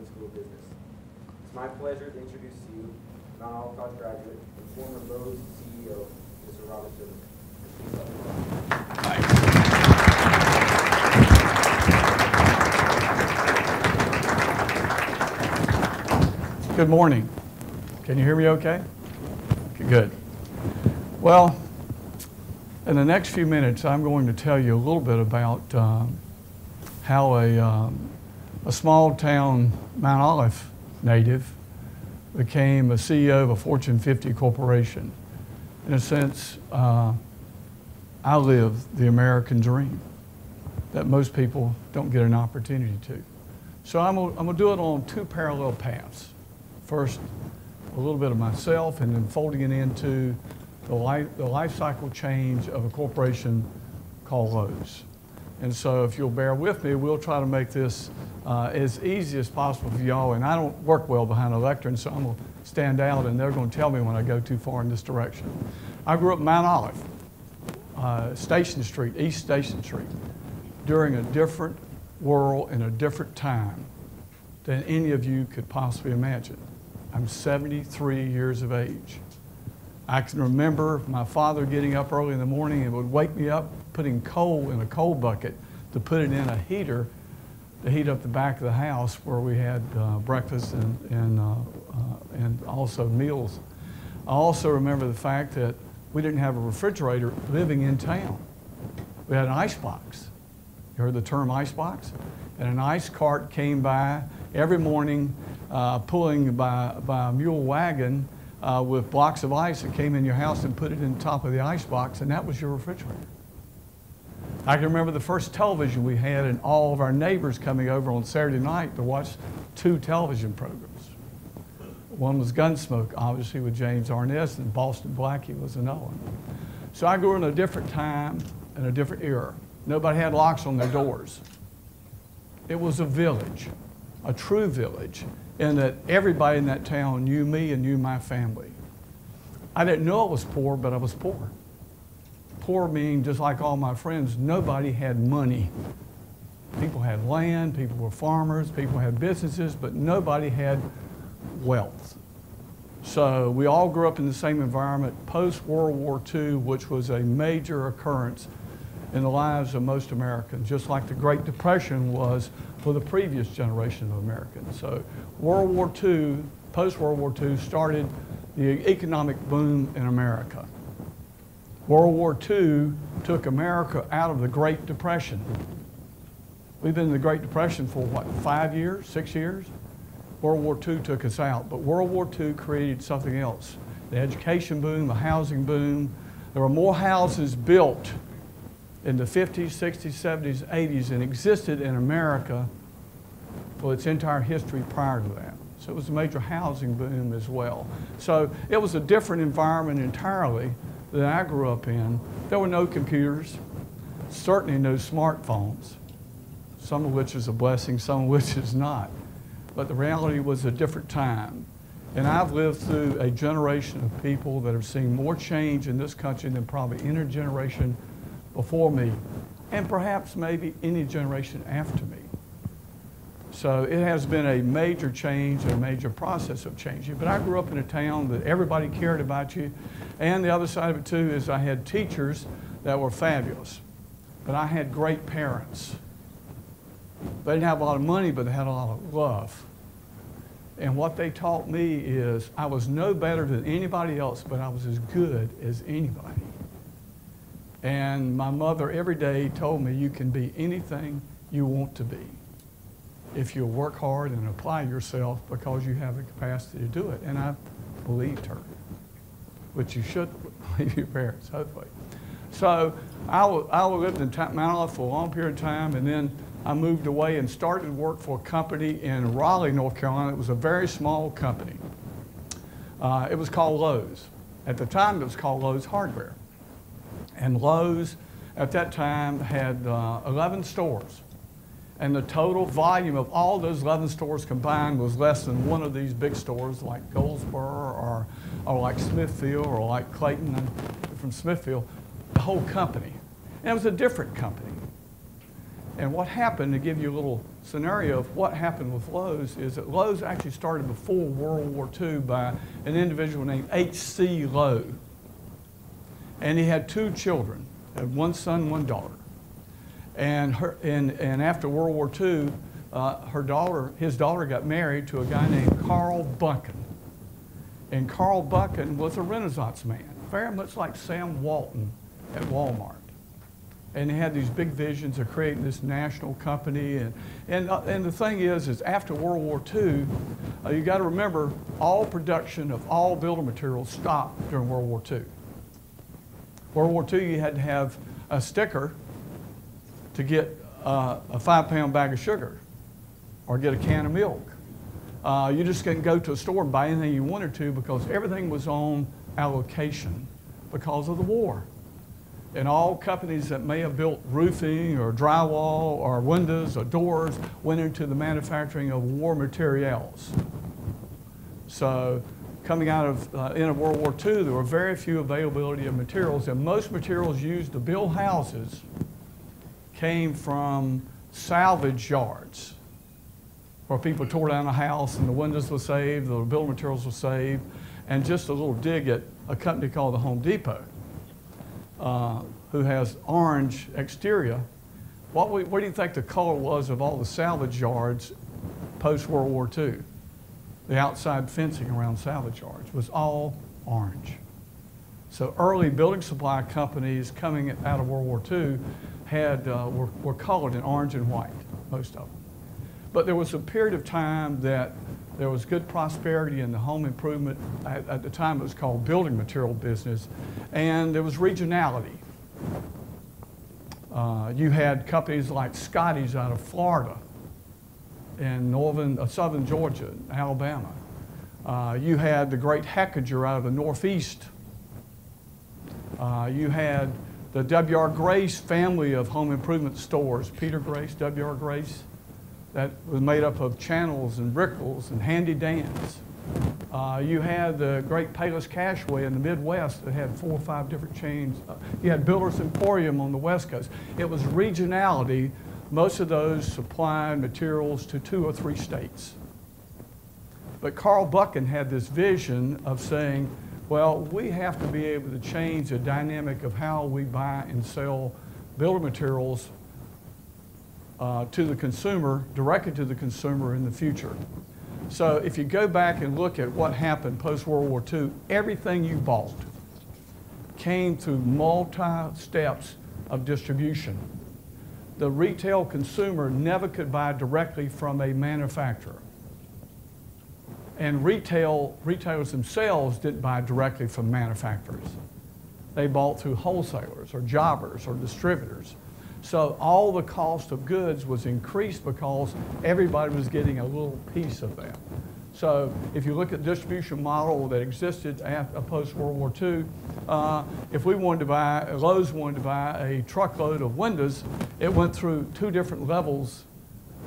Tillman School of Business. It's my pleasure to introduce to you Mount Olive College graduate and former Lowe's CEO, Mr. Bob Tillman. Good morning. Can you hear me okay? Okay, good. Well, in the next few minutes, I'm going to tell you a little bit about how a small town Mount Olive native became a CEO of a Fortune 50 corporation. In a sense, I live the American dream that most people don't get an opportunity to. So I'm gonna do it on two parallel paths. First, a little bit of myself, and then folding it into the life cycle change of a corporation called Lowe's. And so if you'll bear with me, we'll try to make this as easy as possible for y'all. And I don't work well behind a lectern, so I'm gonna stand out and they're gonna tell me when I go too far in this direction. I grew up in Mount Olive, Station Street, East Station Street, during a different world and a different time than any of you could possibly imagine. I'm 73 years of age. I can remember my father getting up early in the morning and would wake me up, putting coal in a coal bucket to put it in a heater to heat up the back of the house where we had breakfast and also meals. I also remember the fact that we didn't have a refrigerator living in town. We had an ice box. You heard the term ice box? And an ice cart came by every morning pulling by a mule wagon with blocks of ice that came in your house and put it in the top of the ice box, and that was your refrigerator. I can remember the first television we had and all of our neighbors coming over on Saturday night to watch two television programs. One was Gunsmoke, obviously, with James Arness, and Boston Blackie was another one. So I grew in a different time and a different era. Nobody had locks on their doors. It was a village, a true village, in that everybody in that town knew me and knew my family. I didn't know I was poor, but I was poor. Poor meaning, just like all my friends, nobody had money. People had land, people were farmers, people had businesses, but nobody had wealth. So we all grew up in the same environment post-World War II, which was a major occurrence in the lives of most Americans, just like the Great Depression was for the previous generation of Americans. So World War II, post-World War II, started the economic boom in America. World War II took America out of the Great Depression. We've been in the Great Depression for what, 5 years, 6 years? World War II took us out, but World War II created something else. The education boom, the housing boom. There were more houses built in the 50s, 60s, 70s, 80s and existed in America for its entire history prior to that. So it was a major housing boom as well. So it was a different environment entirely that I grew up in. There were no computers, certainly no smartphones, some of which is a blessing, some of which is not. But the reality was a different time. And I've lived through a generation of people that have seen more change in this country than probably any generation before me, and perhaps maybe any generation after me. So it has been a major change, a major process of changing. But I grew up in a town that everybody cared about you. And the other side of it too is I had teachers that were fabulous. But I had great parents. They didn't have a lot of money, but they had a lot of love. And what they taught me is I was no better than anybody else, but I was as good as anybody. And my mother every day told me you can be anything you want to be if you work hard and apply yourself because you have the capacity to do it. And I believed her, which you should believe your parents, hopefully. So I lived in Mount Olive for a long period of time, and then I moved away and started to work for a company in Raleigh, North Carolina. It was a very small company. It was called Lowe's. At the time, it was called Lowe's Hardware. And Lowe's, at that time, had 11 stores. And the total volume of all those 11 stores combined was less than one of these big stores like Goldsboro or like Smithfield or like Clayton from Smithfield, the whole company. And it was a different company. And what happened, to give you a little scenario of what happened with Lowe's, is that Lowe's actually started before World War II by an individual named H.C. Lowe. And he had 2 children, had 1 son, 1 daughter. And after World War II, his daughter got married to a guy named Carl Buchan. And Carl Buchan was a Renaissance man, very much like Sam Walton at Walmart. And he had these big visions of creating this national company. And the thing is after World War II, you got to remember, all production of all building materials stopped during World War II. World War II, you had to have a sticker to get a 5-pound bag of sugar or get a can of milk. You just couldn't go to a store and buy anything you wanted to because everything was on allocation because of the war. And all companies that may have built roofing or drywall or windows or doors went into the manufacturing of war materials. So coming out of end of World War II, there were very few availability of materials, and most materials used to build houses came from salvage yards, where people tore down a house and the windows were saved, the building materials were saved, and just a little dig at a company called the Home Depot, who has orange exterior. What do you think the color was of all the salvage yards post-World War II? The outside fencing around salvage yards was all orange. So early building supply companies coming out of World War II were colored in orange and white, most of them. But there was a period of time that there was good prosperity in the home improvement. At the time it was called building material business, and there was regionality. You had companies like Scotty's out of Florida and southern Georgia, Alabama. You had the great Heckinger out of the Northeast. You had the W.R. Grace family of home improvement stores, Peter Grace, W.R. Grace, that was made up of Channels and Rickles and Handy Dan's. You had the great Payless Cashway in the Midwest that had 4 or 5 different chains. You had Builder's Emporium on the West Coast. It was regionality. Most of those supplied materials to 2 or 3 states. But Carl Buchan had this vision of saying, well, we have to be able to change the dynamic of how we buy and sell building materials to the consumer, directly to the consumer in the future. So if you go back and look at what happened post-World War II, everything you bought came through multi-steps of distribution. The retail consumer never could buy directly from a manufacturer. And retailers themselves didn't buy directly from manufacturers. They bought through wholesalers or jobbers or distributors. So all the cost of goods was increased because everybody was getting a little piece of that. So if you look at the distribution model that existed after post-World War II, if we wanted to buy, Lowe's wanted to buy a truckload of windows, it went through 2 different levels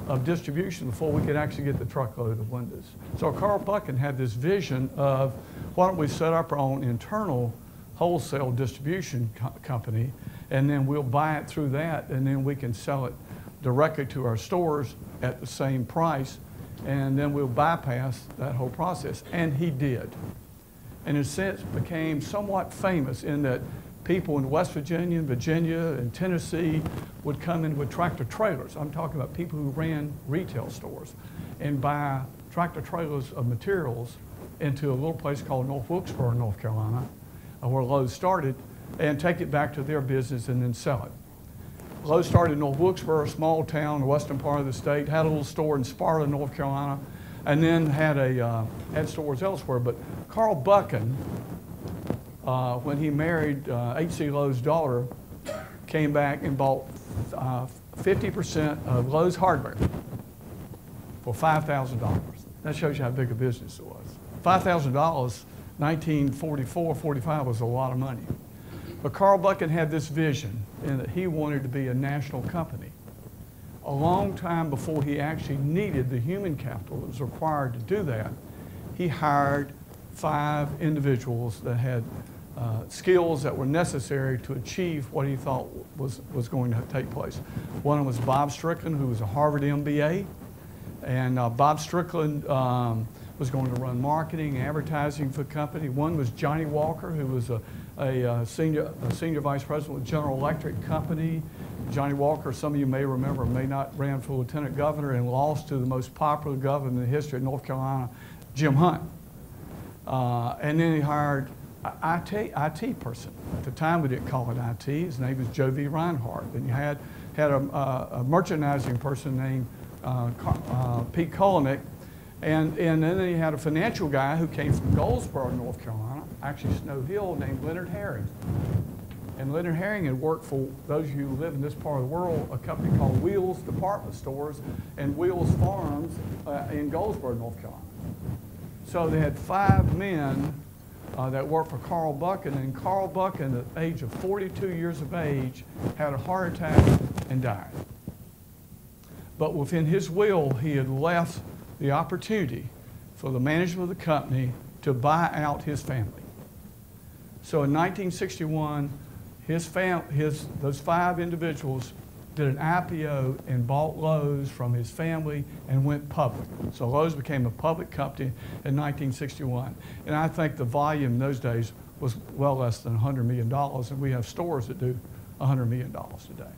of distribution before we could actually get the truckload of windows. So Carl Buchan had this vision of, why don't we set up our own internal wholesale distribution company, and then we'll buy it through that, and then we can sell it directly to our stores at the same price, and then we'll bypass that whole process. And he did. And in a sense became somewhat famous in that people in West Virginia, and Tennessee would come in with tractor trailers. I'm talking about people who ran retail stores and buy tractor trailers of materials into a little place called North Wilkesboro, North Carolina, where Lowe's started, and take it back to their business and then sell it. Lowe's started in North Wilkesboro, a small town in the western part of the state, had a little store in Sparta, North Carolina, and then had stores elsewhere. But Carl Buchan, when he married H.C. Lowe's daughter, came back and bought 50% of Lowe's hardware for $5,000. That shows you how big a business it was. $5,000, 1944, 45 was a lot of money. But Carl Buchan had this vision in that he wanted to be a national company. A long time before he actually needed the human capital that was required to do that, he hired 5 individuals that had skills that were necessary to achieve what he thought was going to take place. One was Bob Strickland, who was a Harvard MBA, and Bob Strickland was going to run marketing, advertising for the company. One was Johnny Walker, who was a senior vice president with General Electric Company. Johnny Walker, some of you may remember, may not, ran for lieutenant governor and lost to the most popular governor in the history of North Carolina, Jim Hunt. And then he hired an IT person. At the time, we didn't call it IT. His name was Joe V. Reinhardt. And you had a merchandising person named Pete Kolonik. And then he had a financial guy who came from Goldsboro, North Carolina, actually Snow Hill, named Leonard Herring. And Leonard Herring had worked for, those of you who live in this part of the world, a company called Wheels Department Stores and Wheels Farms in Goldsboro, North Carolina. So they had 5 men that worked for Carl Buchan, and Carl Buchan, at the age of 42 years of age, had a heart attack and died. But within his will, he had left the opportunity for the management of the company to buy out his family. So in 1961, those 5 individuals did an IPO and bought Lowe's from his family and went public. So Lowe's became a public company in 1961. And I think the volume in those days was well less than $100 million, and we have stores that do $100 million today.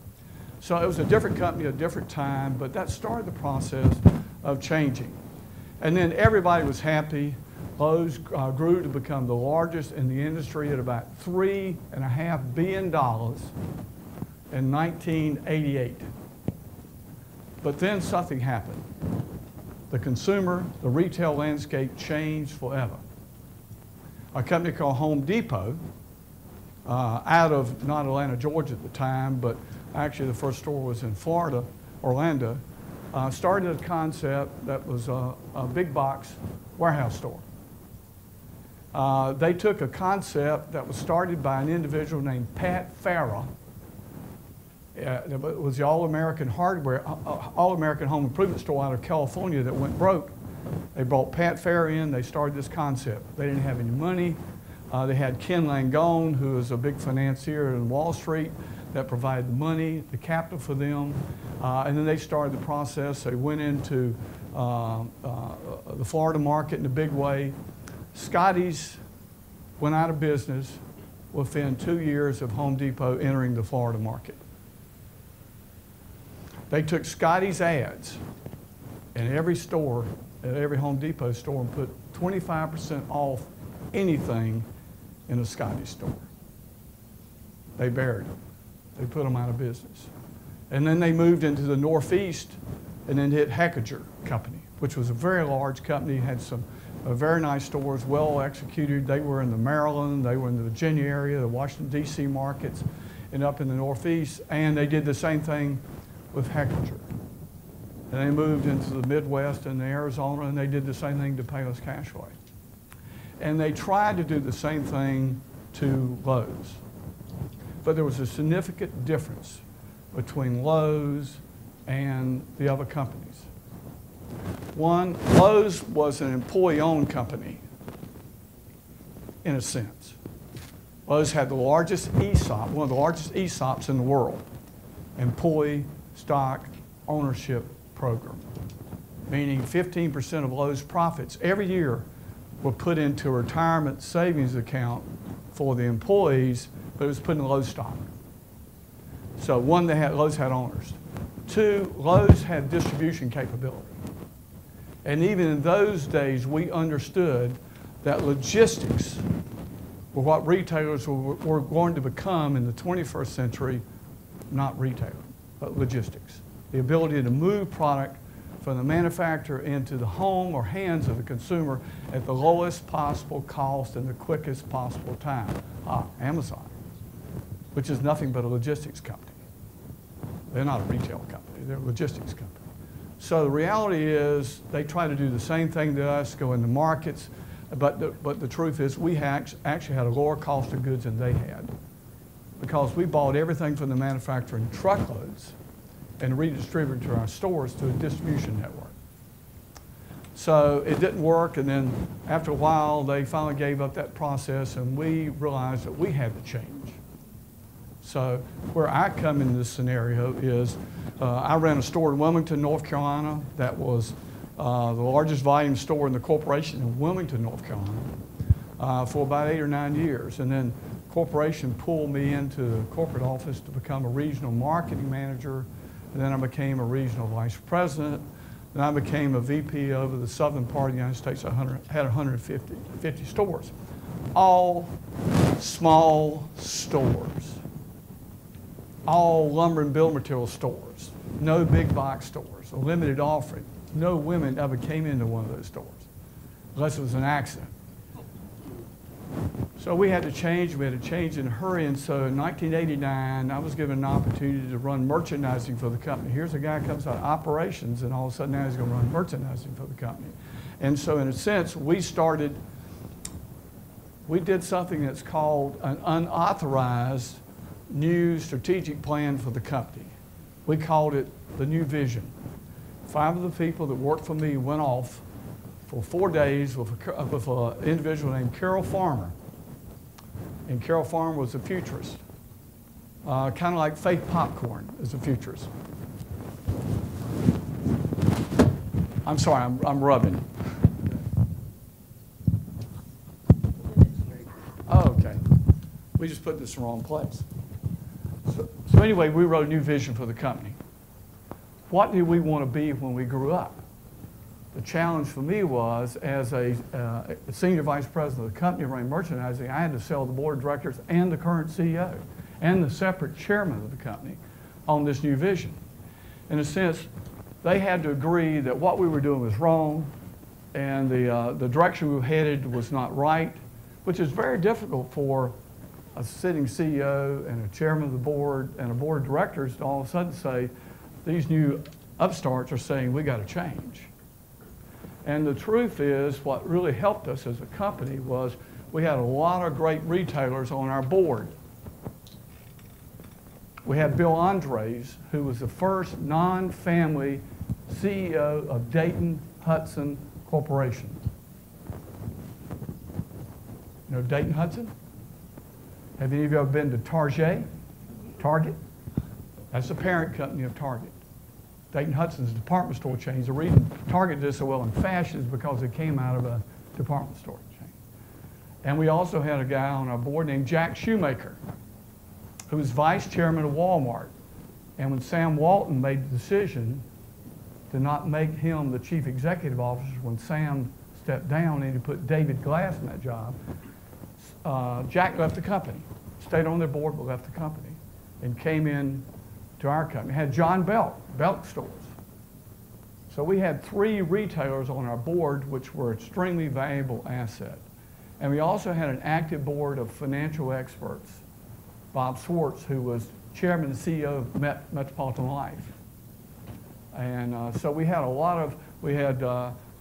So it was a different company, a different time, but that started the process of changing. And then everybody was happy. Lowe's grew to become the largest in the industry at about $3.5 billion in 1988. But then something happened. The consumer, the retail landscape changed forever. A company called Home Depot, out of not Atlanta, Georgia at the time, but actually the first store was in Florida, Orlando, started a concept that was a big box warehouse store. They took a concept that was started by an individual named Pat Farah. It was the All-American Home Improvement store out of California that went broke. They brought Pat Farah in, they started this concept. They didn't have any money. They had Ken Langone, who was a big financier in Wall Street, that provided the money, the capital for them. And then they started the process. They went into the Florida market in a big way. Scotty's went out of business within 2 years of Home Depot entering the Florida market. They took Scotty's ads in every store, at every Home Depot store, and put 25% off anything in a Scotty's store. They buried them. They put them out of business. And then they moved into the Northeast and then hit Hechinger Company, which was a very large company, had some very nice stores, well executed. They were in the Maryland, they were in the Virginia area, the Washington, D.C. markets, and up in the Northeast. And they did the same thing with Hechinger. And they moved into the Midwest and Arizona, and they did the same thing to Payless Cashway. And they tried to do the same thing to Lowe's. But there was a significant difference between Lowe's and the other companies. One, Lowe's was an employee-owned company, in a sense. Lowe's had the largest ESOP, one of the largest ESOPs in the world, employee stock ownership program, meaning 15% of Lowe's profits every year were put into a retirement savings account for the employees, but it was put in Lowe's stock. So one, Lowe's had owners. Two, Lowe's had distribution capability. And even in those days, we understood that logistics were what retailers were going to become in the 21st century, not retail, but logistics. The ability to move product from the manufacturer into the home or hands of the consumer at the lowest possible cost and the quickest possible time. Amazon, which is nothing but a logistics company. They're not a retail company, they're a logistics company. So the reality is they try to do the same thing to us, go into markets, but the truth is we actually had a lower cost of goods than they had, because we bought everything from the manufacturer in truckloads and redistributed to our stores through a distribution network. So it didn't work, and then after a while, they finally gave up that process, and we realized that we had to change. So where I come in this scenario is I ran a store in Wilmington, North Carolina. That was the largest volume store in the corporation in Wilmington, North Carolina, for about 8 or 9 years. And then the corporation pulled me into the corporate office to become a regional marketing manager. And then I became a regional vice president. Then I became a VP over the southern part of the United States. I had 150 stores, all small stores, all lumber and building material stores, no big box stores, a limited offering. No women ever came into one of those stores, unless it was an accident. So we had to change in a hurry, and so in 1989, I was given an opportunity to run merchandising for the company. Here's a guy who comes out of operations, and all of a sudden now he's going to run merchandising for the company. And so in a sense, we did something that's called an unauthorized new strategic plan for the company. We called it the New Vision. 5 of the people that worked for me went off for 4 days with an individual named Carol Farmer. And Carol Farmer was a futurist, kind of like Faith Popcorn is a futurist. I'm sorry, I'm rubbing. Oh, okay. We just put this in the wrong place. So anyway, we wrote a new vision for the company. What did we want to be when we grew up? The challenge for me was, as a senior vice president of the company running merchandising, I had to sell the board of directors and the current CEO and the separate chairman of the company on this new vision. In a sense, they had to agree that what we were doing was wrong and the direction we were headed was not right, which is very difficult for a sitting CEO and a chairman of the board and a board of directors to all of a sudden say, these new upstarts are saying we got to change. And the truth is, what really helped us as a company was we had a lot of great retailers on our board. We had Bill Andres, who was the first non-family CEO of Dayton Hudson Corporation. You know Dayton Hudson? Have any of you ever been to Target? That's the parent company of Target. Dayton Hudson's a department store chain. The reason Target did so well in fashion is because it came out of a department store chain. And we also had a guy on our board named Jack Shoemaker, who was vice chairman of Walmart. And when Sam Walton made the decision to not make him the chief executive officer, when Sam stepped down and he put David Glass in that job, Jack left the company, stayed on their board but left the company, and came in to our company. Had John Belk stores. So we had 3 retailers on our board, which were an extremely valuable asset. And we also had an active board of financial experts. Bob Swartz, who was chairman and CEO of Metropolitan Life. And so we had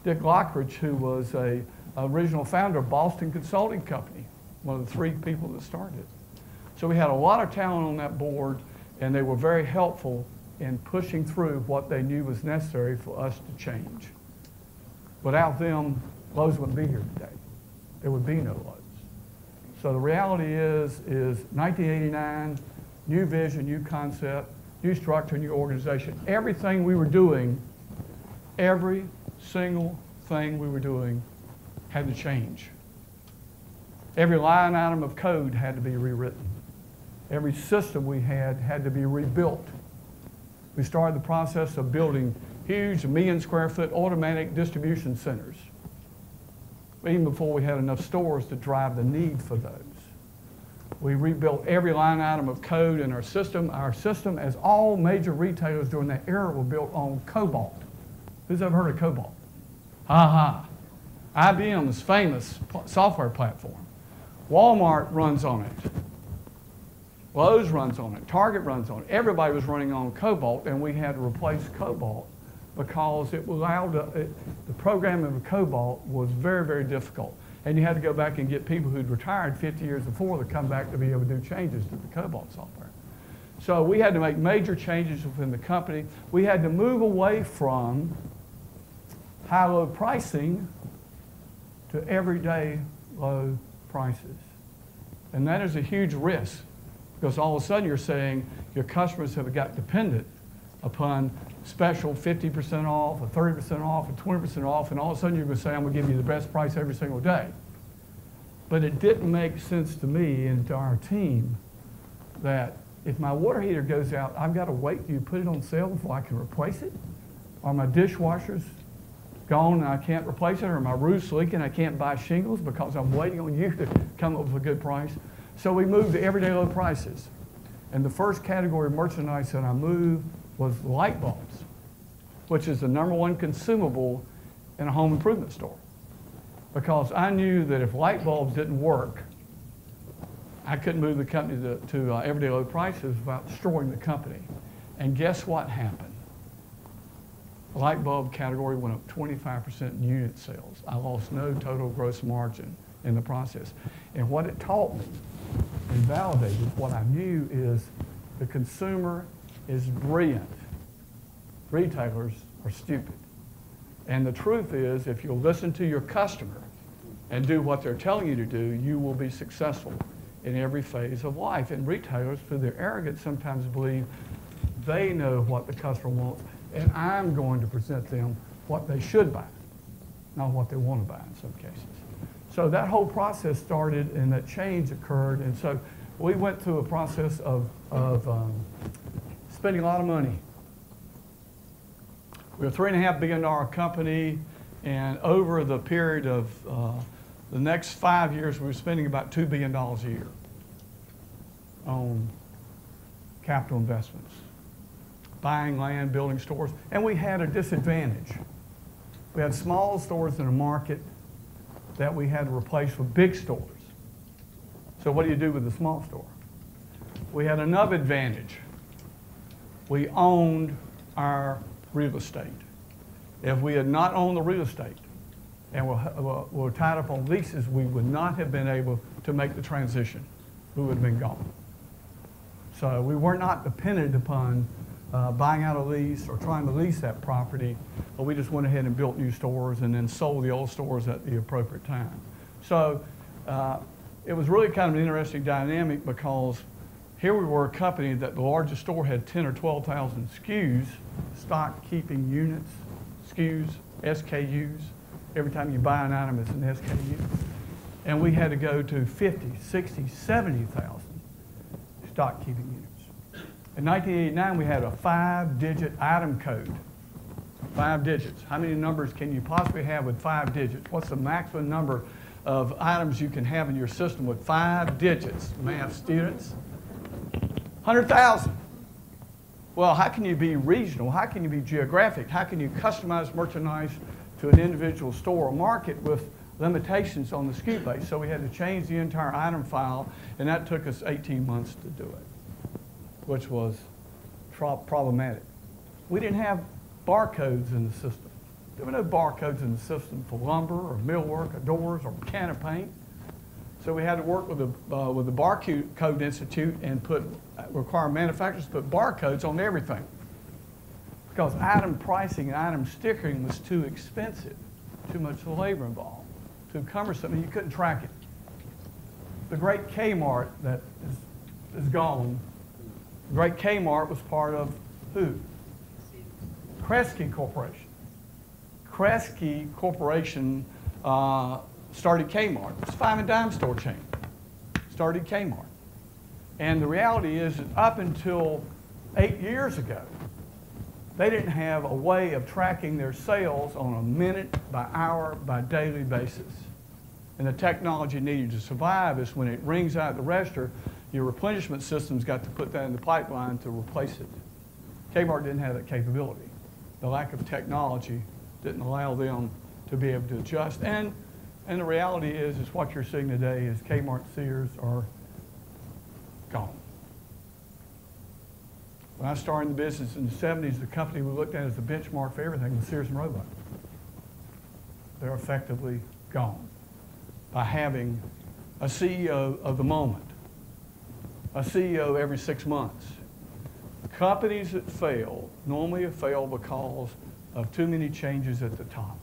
Dick Lockridge, who was a original founder of Boston Consulting Company, one of the 3 people that started it. So we had a lot of talent on that board, and they were very helpful in pushing through what they knew was necessary for us to change. Without them, Lowe's wouldn't be here today. There would be no Lowe's. So the reality is 1989, new vision, new concept, new structure, new organization. Everything we were doing, every single thing we were doing had to change. Every line item of code had to be rewritten. Every system we had to be rebuilt. We started the process of building huge 1 million square foot automatic distribution centers, even before we had enough stores to drive the need for those. We rebuilt every line item of code in our system. Our system, as all major retailers during that era, were built on Cobalt. Who's ever heard of Cobalt? IBM's famous software platform. Walmart runs on it. Lowe's runs on it. Target runs on it. Everybody was running on Cobalt, and we had to replace Cobalt because it allowed the programming of Cobalt was very, very difficult. And you had to go back and get people who'd retired 50 years before to come back to be able to do changes to the Cobalt software. So we had to make major changes within the company. We had to move away from high-low pricing to everyday low prices. And that is a huge risk, because all of a sudden you're saying your customers have got dependent upon special 50% off, or 30% off, or 20% off, and all of a sudden you're going to say, I'm going to give you the best price every single day. But it didn't make sense to me and to our team that if my water heater goes out, I've got to wait till you put it on sale before I can replace it? Or my dishwasher's gone and I can't replace it? Or my roof's leaking, I can't buy shingles because I'm waiting on you to come up with a good price? So we moved to everyday low prices. And the first category of merchandise that I moved was light bulbs, which is the #1 consumable in a home improvement store. Because I knew that if light bulbs didn't work, I couldn't move the company to everyday low prices without destroying the company. And guess what happened? The light bulb category went up 25% in unit sales. I lost no total gross margin in the process. And what it taught me and validated what I knew is the consumer is brilliant. Retailers are stupid. And the truth is, if you'll listen to your customer and do what they're telling you to do, you will be successful in every phase of life. And retailers, through their arrogance, sometimes believe they know what the customer wants, and I'm going to present them what they should buy, not what they want to buy in some cases. So that whole process started, and that change occurred, and so we went through a process of spending a lot of money. We're a $3.5 billion company, and over the period of the next 5 years, we were spending about $2 billion a year on capital investments, buying land, building stores, and we had a disadvantage. We had small stores in a market that we had to replace with big stores. So what do you do with a small store? We had another advantage. We owned our real estate. If we had not owned the real estate and were tied up on leases, we would not have been able to make the transition. We would have been gone. So we were not dependent upon buying out a lease or trying to lease that property, but we just went ahead and built new stores and then sold the old stores at the appropriate time. So it was really kind of an interesting dynamic, because here we were a company that the largest store had 10 or 12,000 SKUs, stock keeping units, SKUs, SKUs. Every time you buy an item, it's an SKU. And we had to go to 50, 60, 70,000 stock keeping units. In 1989, we had a 5-digit item code. 5 digits. How many numbers can you possibly have with 5 digits? What's the maximum number of items you can have in your system with 5 digits? Math students? 100,000. Well, how can you be regional? How can you be geographic? How can you customize merchandise to an individual store or market with limitations on the SKU base? So we had to change the entire item file, and that took us 18 months to do it, which was problematic. We didn't have barcodes in the system. There were no barcodes in the system for lumber or millwork or doors or can of paint. So we had to work with the Barcode Institute and require manufacturers to put barcodes on everything, because item pricing and item stickering was too expensive, too much labor involved, too cumbersome, and you couldn't track it. The great Kmart that is gone, the great Kmart was part of who? Kresge Corporation. Kresge Corporation started Kmart. It's a 5 and dime store chain. Started Kmart. And the reality is that up until 8 years ago, they didn't have a way of tracking their sales on a minute by hour by daily basis. And the technology needed to survive is when it rings out the register, your replenishment system's got to put that in the pipeline to replace it. Kmart didn't have that capability. The lack of technology didn't allow them to be able to adjust. And the reality is what you're seeing today is Kmart, Sears are gone. When I started in the business in the 70s, the company we looked at as the benchmark for everything was Sears and Roebuck. They're effectively gone by having a CEO of the moment, a CEO every 6 months. Companies that fail normally fail because of too many changes at the top.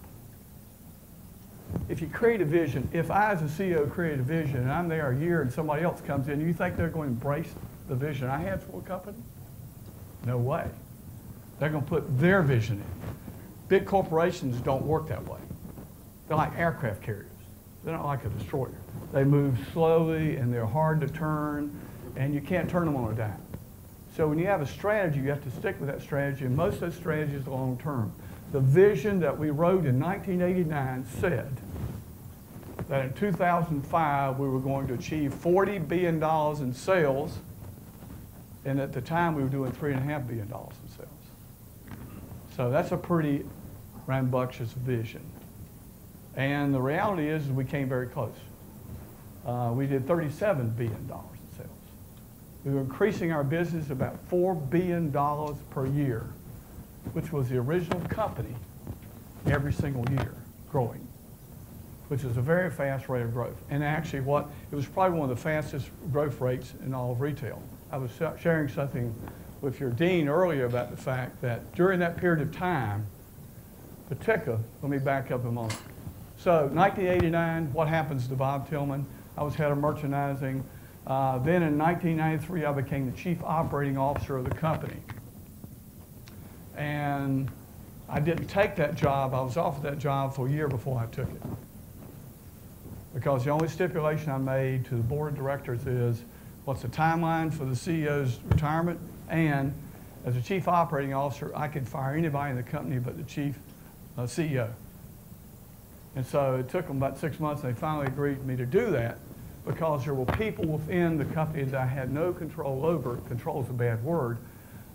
if you create a vision, if I as a CEO create a vision and I'm there a year and somebody else comes in, you think they're going to embrace the vision I had for a company? No way. They're going to put their vision in. Big corporations don't work that way. They're like aircraft carriers. They're not like a destroyer. They move slowly and they're hard to turn, and you can't turn them on a dime. So when you have a strategy, you have to stick with that strategy, and most of those strategies are long term. The vision that we wrote in 1989 said that in 2005 we were going to achieve $40 billion in sales, and at the time we were doing $3.5 billion in sales. So that's a pretty rambunctious vision. And the reality is we came very close. We did $37 billion in sales. We were increasing our business about $4 billion per year, which was the original company every single year growing, which is a very fast rate of growth. And actually it was probably one of the fastest growth rates in all of retail. I was sharing something with your dean earlier about the fact that during that period of time, let me back up a moment. So 1989, what happens to Bob Tillman? I was head of merchandising. Then in 1993, I became the chief operating officer of the company. And I didn't take that job. I was offered that job for a year before I took it. Because the only stipulation I made to the board of directors is, what's the timeline for the CEO's retirement? And as a chief operating officer, I could fire anybody in the company but the chief CEO. And so it took them about 6 months, and they finally agreed with me to do that because there were people within the company that I had no control over, control is a bad word,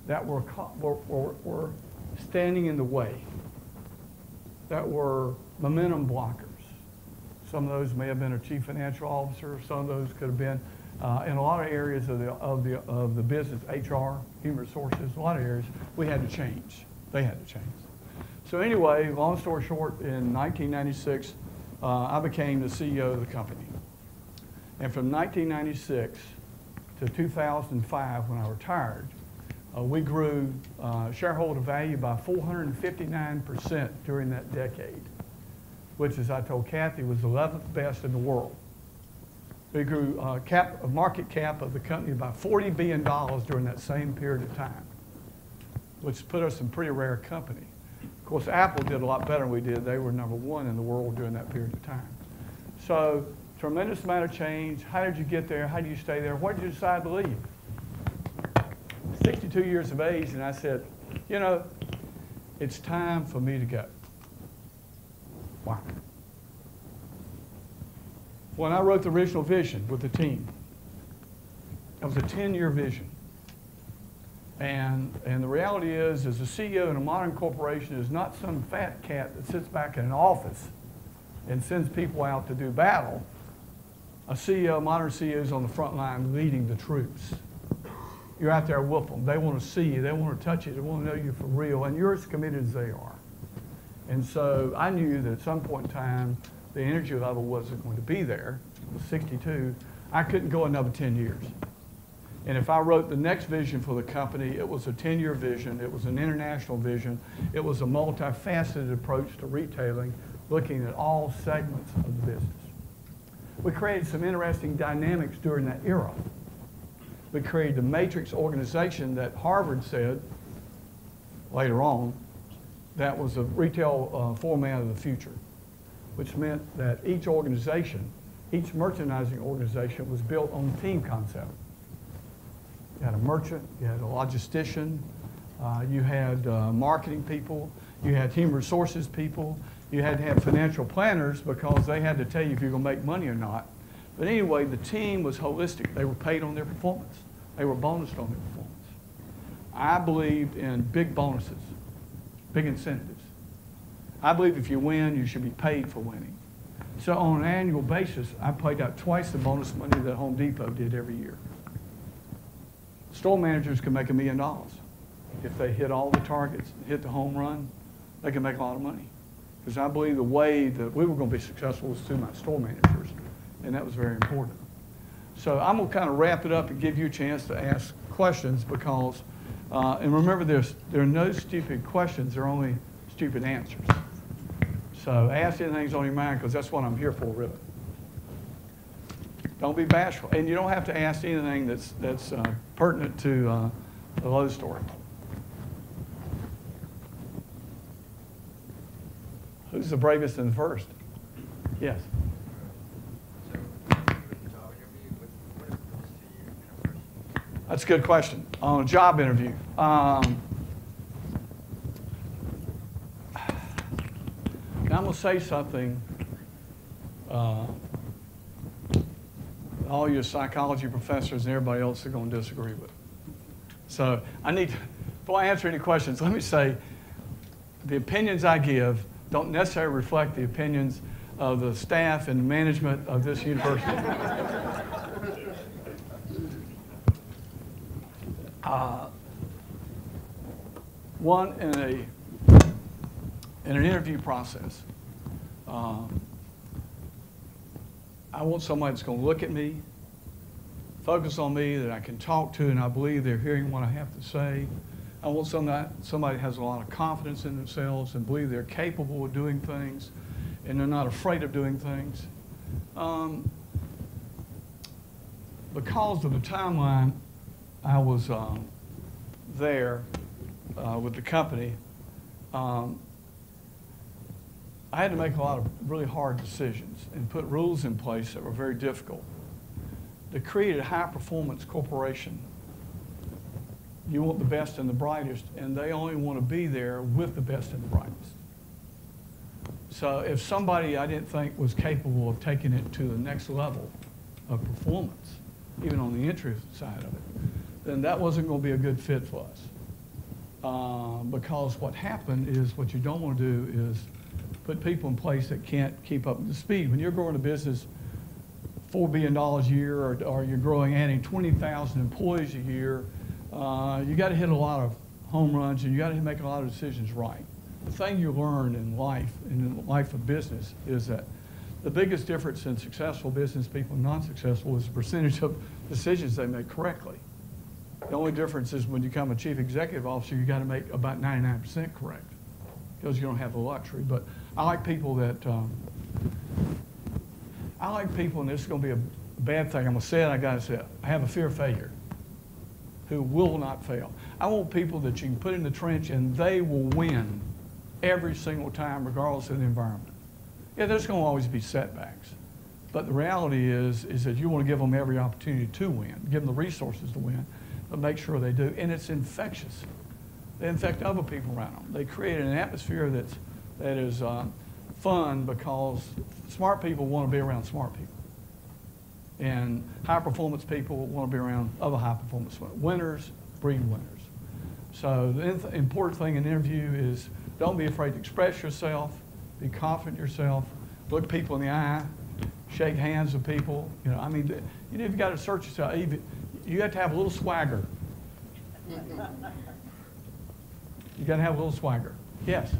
that were standing in the way, that were momentum blockers. Some of those may have been a chief financial officer, some of those could have been in a lot of areas of the business, HR, human resources, a lot of areas, we had to change. They had to change. So anyway, long story short, in 1996, I became the CEO of the company. And from 1996 to 2005, when I retired, we grew shareholder value by 459% during that decade, which, as I told Kathy, was the 11th best in the world. We grew market cap of the company by $40 billion during that same period of time, which put us in pretty rare company. Of course, Apple did a lot better than we did. They were #1 in the world during that period of time. So, tremendous amount of change. How did you get there? How did you stay there? Why did you decide to leave? 62 years of age, and I said, you know, it's time for me to go. Why? When I wrote the original vision with the team, it was a 10-year vision. And the reality is a CEO in a modern corporation is not some fat cat that sits back in an office and sends people out to do battle. A CEO, modern CEO, is on the front line leading the troops. You're out there with them. They want to see you. They want to touch you. They want to know you for real. And you're as committed as they are. And so I knew that at some point in time, the energy level wasn't going to be there. I was 62. I couldn't go another 10 years. And if I wrote the next vision for the company, it was a 10-year vision. It was an international vision. It was a multifaceted approach to retailing, looking at all segments of the business. We created some interesting dynamics during that era. We created the matrix organization that Harvard said later on that was a retail format of the future, which meant that each organization, each merchandising organization was built on a team concept. You had a merchant, you had a logistician, you had marketing people, you had human resources people, you had to have financial planners because they had to tell you if you're going to make money or not. But anyway, the team was holistic. They were paid on their performance. They were bonused on their performance. I believed in big bonuses, big incentives. I believe if you win, you should be paid for winning. So on an annual basis, I paid out twice the bonus money that Home Depot did every year. Store managers can make $1 million. If they hit all the targets, hit the home run, they can make a lot of money. Because I believe the way that we were going to be successful was through my store managers, and that was very important. So I'm going to kind of wrap it up and give you a chance to ask questions because, and remember there are no stupid questions, there are only stupid answers. So ask anything's on your mind, because that's what I'm here for, really. Don't be bashful. And you don't have to ask anything that's pertinent to the Lowe story. Who's the bravest and the first? Yes. That's a good question. On a job interview. Now I'm going to say something all your psychology professors and everybody else are going to disagree with. So I need to, before I answer any questions, let me say the opinions I give don't necessarily reflect the opinions of the staff and management of this university. One, in an interview process, I want somebody that's going to look at me, focus on me, that I can talk to, and I believe they're hearing what I have to say. I want somebody that has a lot of confidence in themselves and believe they're capable of doing things, and they're not afraid of doing things. Because of the timeline, I was there with the company. I had to make a lot of really hard decisions and put rules in place that were very difficult. To create a high-performance corporation, you want the best and the brightest, and they only want to be there with the best and the brightest. So if somebody I didn't think was capable of taking it to the next level of performance, even on the entry side of it, then that wasn't going to be a good fit for us. Because what happened is, what you don't want to do is put people in place that can't keep up with the speed. When you're growing a business $4 billion a year, or you're growing, adding 20,000 employees a year, you got to hit a lot of home runs, and you got to make a lot of decisions right. The thing you learn in life, and in the life of business, is that the biggest difference in successful business people and non-successful is the percentage of decisions they make correctly. The only difference is when you become a chief executive officer, you got to make about 99% correct, because you don't have the luxury. But I like people that, and this is going to be a bad thing, I'm going to say it, I got to say it, I have a fear of failure, who will not fail. I want people that you can put in the trench and they will win every single time, regardless of the environment. Yeah, there's going to always be setbacks, but the reality is that you want to give them every opportunity to win, give them the resources to win, but make sure they do. And it's infectious. They infect other people around them. They create an atmosphere that is fun, because smart people want to be around smart people. And high-performance people want to be around other high-performance winners, breed winners. So the important thing in an interview is, don't be afraid to express yourself, be confident in yourself, look people in the eye, shake hands with people. You know, I mean, you've got to search yourself. You have to have a little swagger. You got to have a little swagger. Yes.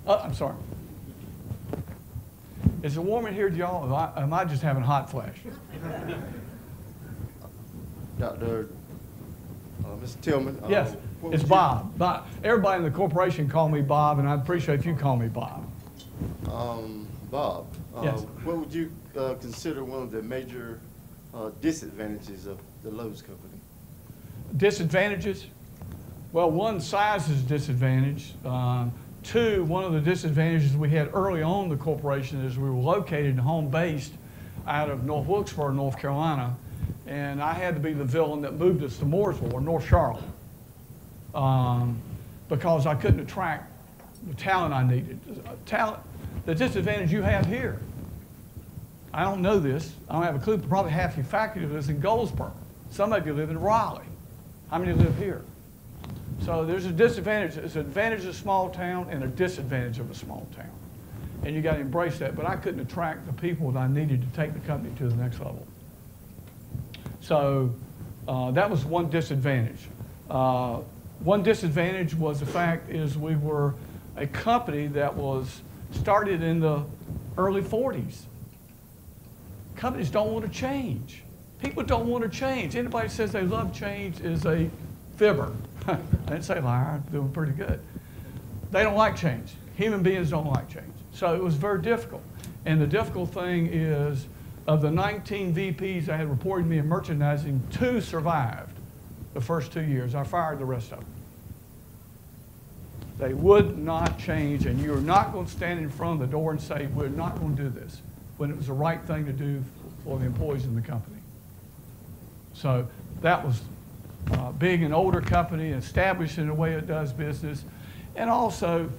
Oh, I'm sorry. Is it warm in here, y'all? Am I just having hot flash? Mr. Tillman. Yes, it's Bob. Everybody in the corporation call me Bob, and I'd appreciate if you call me Bob. Bob, yes. What would you consider one of the major disadvantages of the Lowe's company? Disadvantages? Well, one, size is a disadvantage. Two, one of the disadvantages we had early on in the corporation is we were located and home-based out of North Wilkesboro, North Carolina, and I had to be the villain that moved us to Mooresville or North Charlotte, because I couldn't attract the talent I needed. The disadvantage you have here, I don't know this, I don't have a clue, but probably half your faculty lives in Goldsboro. Some of you live in Raleigh. How many live here? So there's a disadvantage. There's an advantage of a small town and a disadvantage of a small town. And you got to embrace that. But I couldn't attract the people that I needed to take the company to the next level. So that was one disadvantage. One disadvantage was the fact is we were a company that was started in the early 40s. Companies don't want to change. People don't want to change. Anybody says they love change is a fibber. I didn't say liar, I'm doing pretty good. They don't like change. Human beings don't like change. So it was very difficult. And the difficult thing is, of the 19 VPs I had reporting to me in merchandising, 2 survived the first 2 years. I fired the rest of them. They would not change, and you're not going to stand in front of the door and say, we're not going to do this, when it was the right thing to do for the employees in the company. So that was being an older company, established in the way it does business. And also,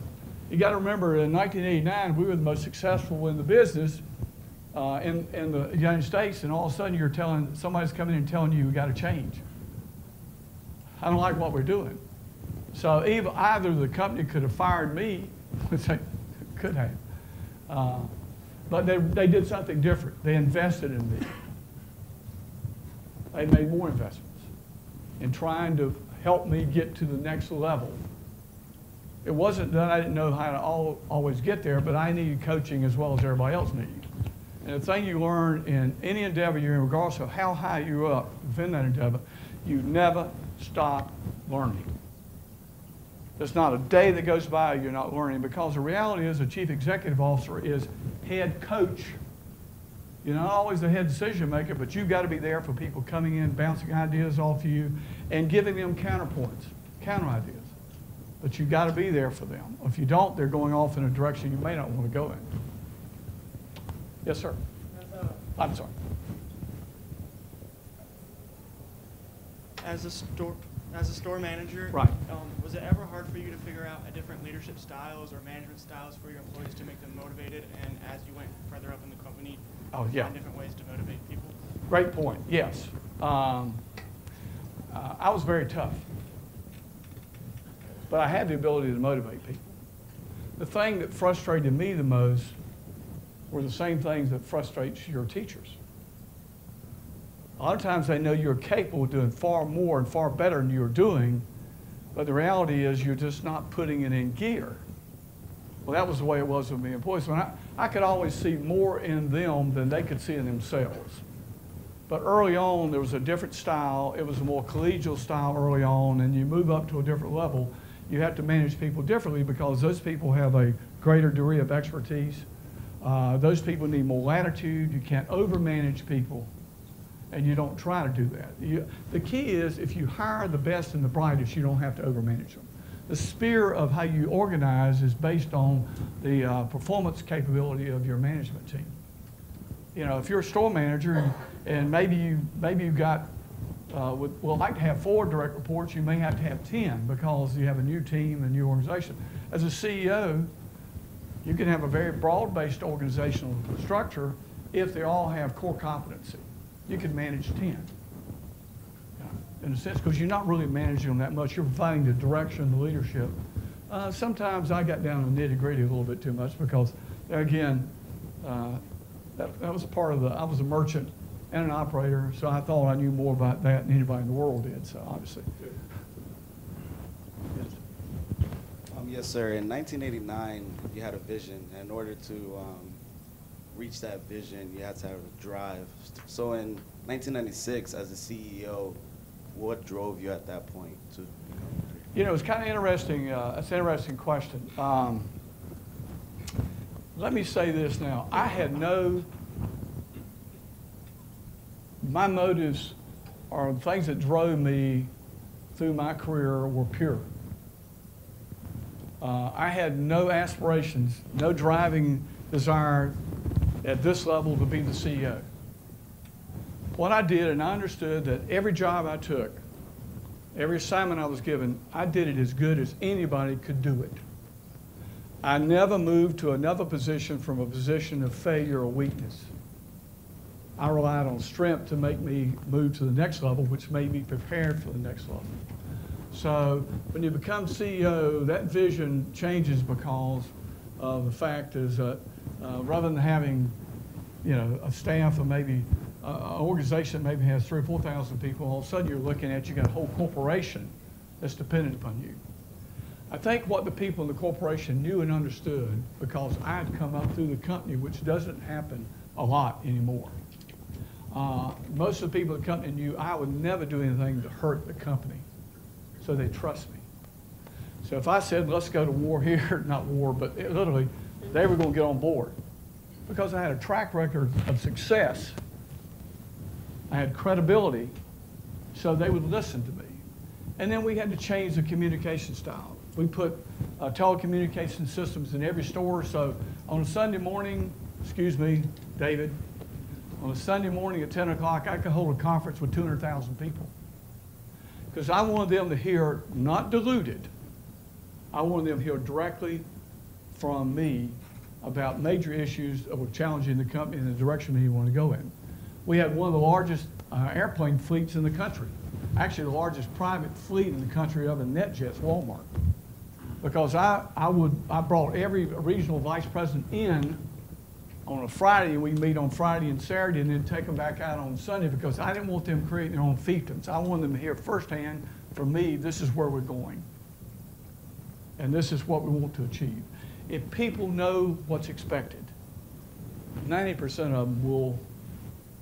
you got to remember, in 1989, we were the most successful in the business in the United States, and all of a sudden you're telling, somebody's coming in and telling you, we got to change. I don't like what we're doing. So either the company could have fired me, which they could have, but they did something different. They invested in me. They made more investments in trying to help me get to the next level. It wasn't that I didn't know how to always get there, but I needed coaching as well as everybody else needed. And the thing you learn in any endeavor you're in, regardless of how high you're up within that endeavor, you never stop learning. There's not a day that goes by you're not learning, because the reality is a chief executive officer is head coach. You're not always the head decision maker, but you've got to be there for people coming in, bouncing ideas off you, and giving them counterpoints, counter ideas. But you've got to be there for them. If you don't, they're going off in a direction you may not want to go in. Yes, sir. I'm sorry. As a store manager, Right. Was it ever hard for you to figure out different leadership styles or management styles for your employees to make them motivated? And as you went further up in the company, Oh, yeah. find different ways to motivate people? Great point. Yes. I was very tough, but I had the ability to motivate people. The thing that frustrated me the most were the same things that frustrates your teachers. A lot of times they know you're capable of doing far more and far better than you're doing, but the reality is you're just not putting it in gear. Well, that was the way it was with me employees. When I could always see more in them than they could see in themselves. But early on, there was a different style. It was a more collegial style early on, and you move up to a different level, you have to manage people differently because those people have a greater degree of expertise. Those people need more latitude. You can't overmanage people, and you don't try to do that. The key is if you hire the best and the brightest, you don't have to overmanage them. The sphere of how you organize is based on the performance capability of your management team. You know, if you're a store manager and maybe you've got, well, like to have 4 direct reports, you may have to have 10 because you have a new team and new organization. As a CEO, you can have a very broad-based organizational structure if they all have core competency. You can manage 10. In a sense, because you're not really managing them that much. You're providing the direction, the leadership. Sometimes I got down to the nitty-gritty a little bit too much because, again, that was a part of I was a merchant and an operator, so I thought I knew more about that than anybody in the world did, so obviously. Yes. Yes, sir. In 1989, you had a vision. And in order to reach that vision, you had to have a drive. So in 1996, as a CEO, what drove you at that point to become? You know, it's kind of interesting. That's an interesting question. Let me say this now. I had my motives or the things that drove me through my career were pure. I had no aspirations, no driving desire at this level to be the CEO. What I did, and I understood that every job I took, every assignment I was given, I did it as good as anybody could do it. I never moved to another position from a position of failure or weakness. I relied on strength to make me move to the next level, which made me prepared for the next level. So when you become CEO, that vision changes because of the fact is that rather than having, you know, a staff of maybe an organization that maybe has 3,000 or 4,000 people, all of a sudden you're looking at you got a whole corporation that's dependent upon you. I think what the people in the corporation knew and understood, because I had come up through the company, which doesn't happen a lot anymore. Most of the people in the company knew I would never do anything to hurt the company, so they trust me. So if I said, let's go to war here, not war, but literally, they were going to get on board. Because I had a track record of success, I had credibility, so they would listen to me. And then we had to change the communication style. We put telecommunication systems in every store, so on a Sunday morning, excuse me, David, on a Sunday morning at 10 o'clock, I could hold a conference with 200,000 people. Because I wanted them to hear, not diluted, I wanted them to hear directly from me about major issues that were challenging the company in the direction he wanted to go in. We had one of the largest airplane fleets in the country. Actually, the largest private fleet in the country other than NetJet's Walmart. Because I brought every regional vice president in on a Friday, and we meet on Friday and Saturday, and then take them back out on Sunday, because I didn't want them creating their own fiefdoms. I wanted them to hear firsthand from me, this is where we're going. And this is what we want to achieve. If people know what's expected, 90% of them will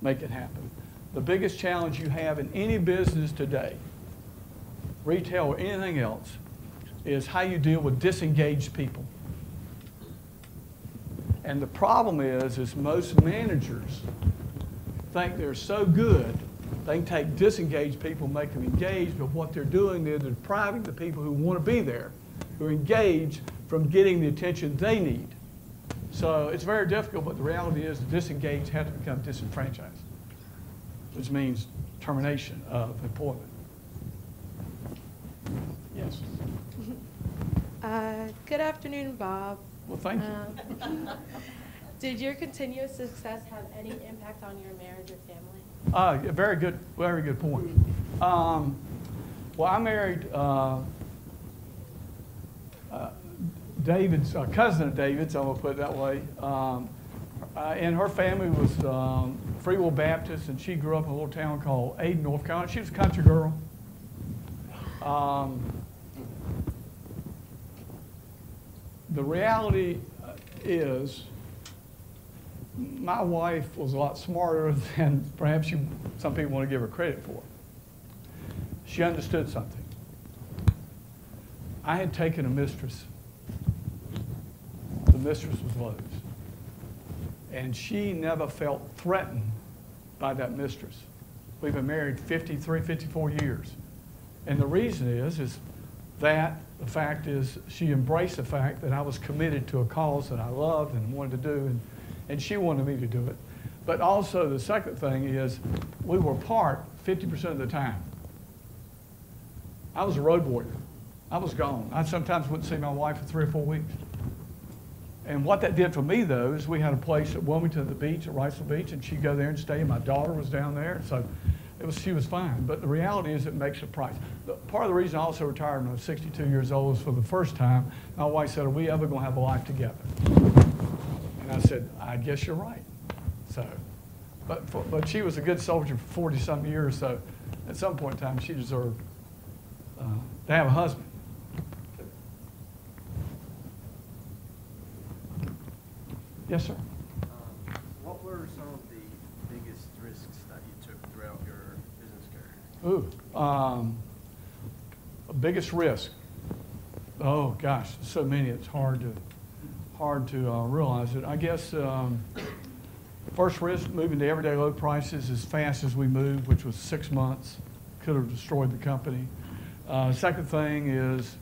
make it happen. The biggest challenge you have in any business today, retail or anything else, is how you deal with disengaged people. And the problem is most managers think they're so good, they can take disengaged people, make them engaged, but what they're doing is they're depriving the people who want to be there, who are engaged, from getting the attention they need. So it's very difficult, but the reality is the disengaged have to become disenfranchised, which means termination of employment. Yes? Good afternoon, Bob. Well, thank you. Did your continuous success have any impact on your marriage or family? Very good point. Well, I married David's cousin of David's, I'm gonna put it that way. And her family was Free Will Baptist, and she grew up in a little town called Ada, North Carolina. She was a country girl. The reality is, my wife was a lot smarter than perhaps some people want to give her credit for. She understood something. I had taken a mistress. The mistress was Lowe's. And she never felt threatened by that mistress. We've been married 53, 54 years. And the reason is that the fact is she embraced the fact that I was committed to a cause that I loved and wanted to do, and she wanted me to do it. But also the second thing is we were apart 50% of the time. I was a road warrior. I was gone. I sometimes wouldn't see my wife for 3 or 4 weeks. And what that did for me, though, is we had a place at Wilmington at the beach, at Riceville Beach, and she'd go there and stay. My daughter was down there, so she was fine. But the reality is it makes a price. Part of the reason I also retired when I was 62 years old is for the first time, my wife said, are we ever going to have a life together? And I said, I guess you're right. So, but she was a good soldier for 40-some years, so at some point in time she deserved to have a husband. Yes, sir. What were some of the biggest risks that you took throughout your business career? Biggest risk. Oh gosh, so many. It's hard to realize it. I guess first risk, moving to everyday low prices as fast as we moved, which was 6 months, could have destroyed the company. Second thing is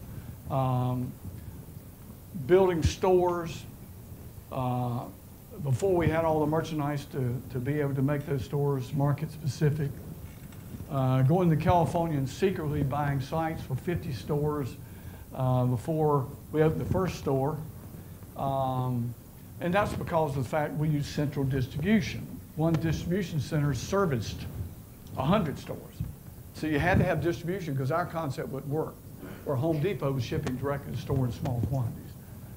building stores. Before we had all the merchandise to be able to make those stores market specific. Going to California and secretly buying sites for 50 stores before we opened the first store. And that's because of the fact we use central distribution. One distribution center serviced 100 stores. So you had to have distribution because our concept would work, where Home Depot was shipping directly to the store in small quantities.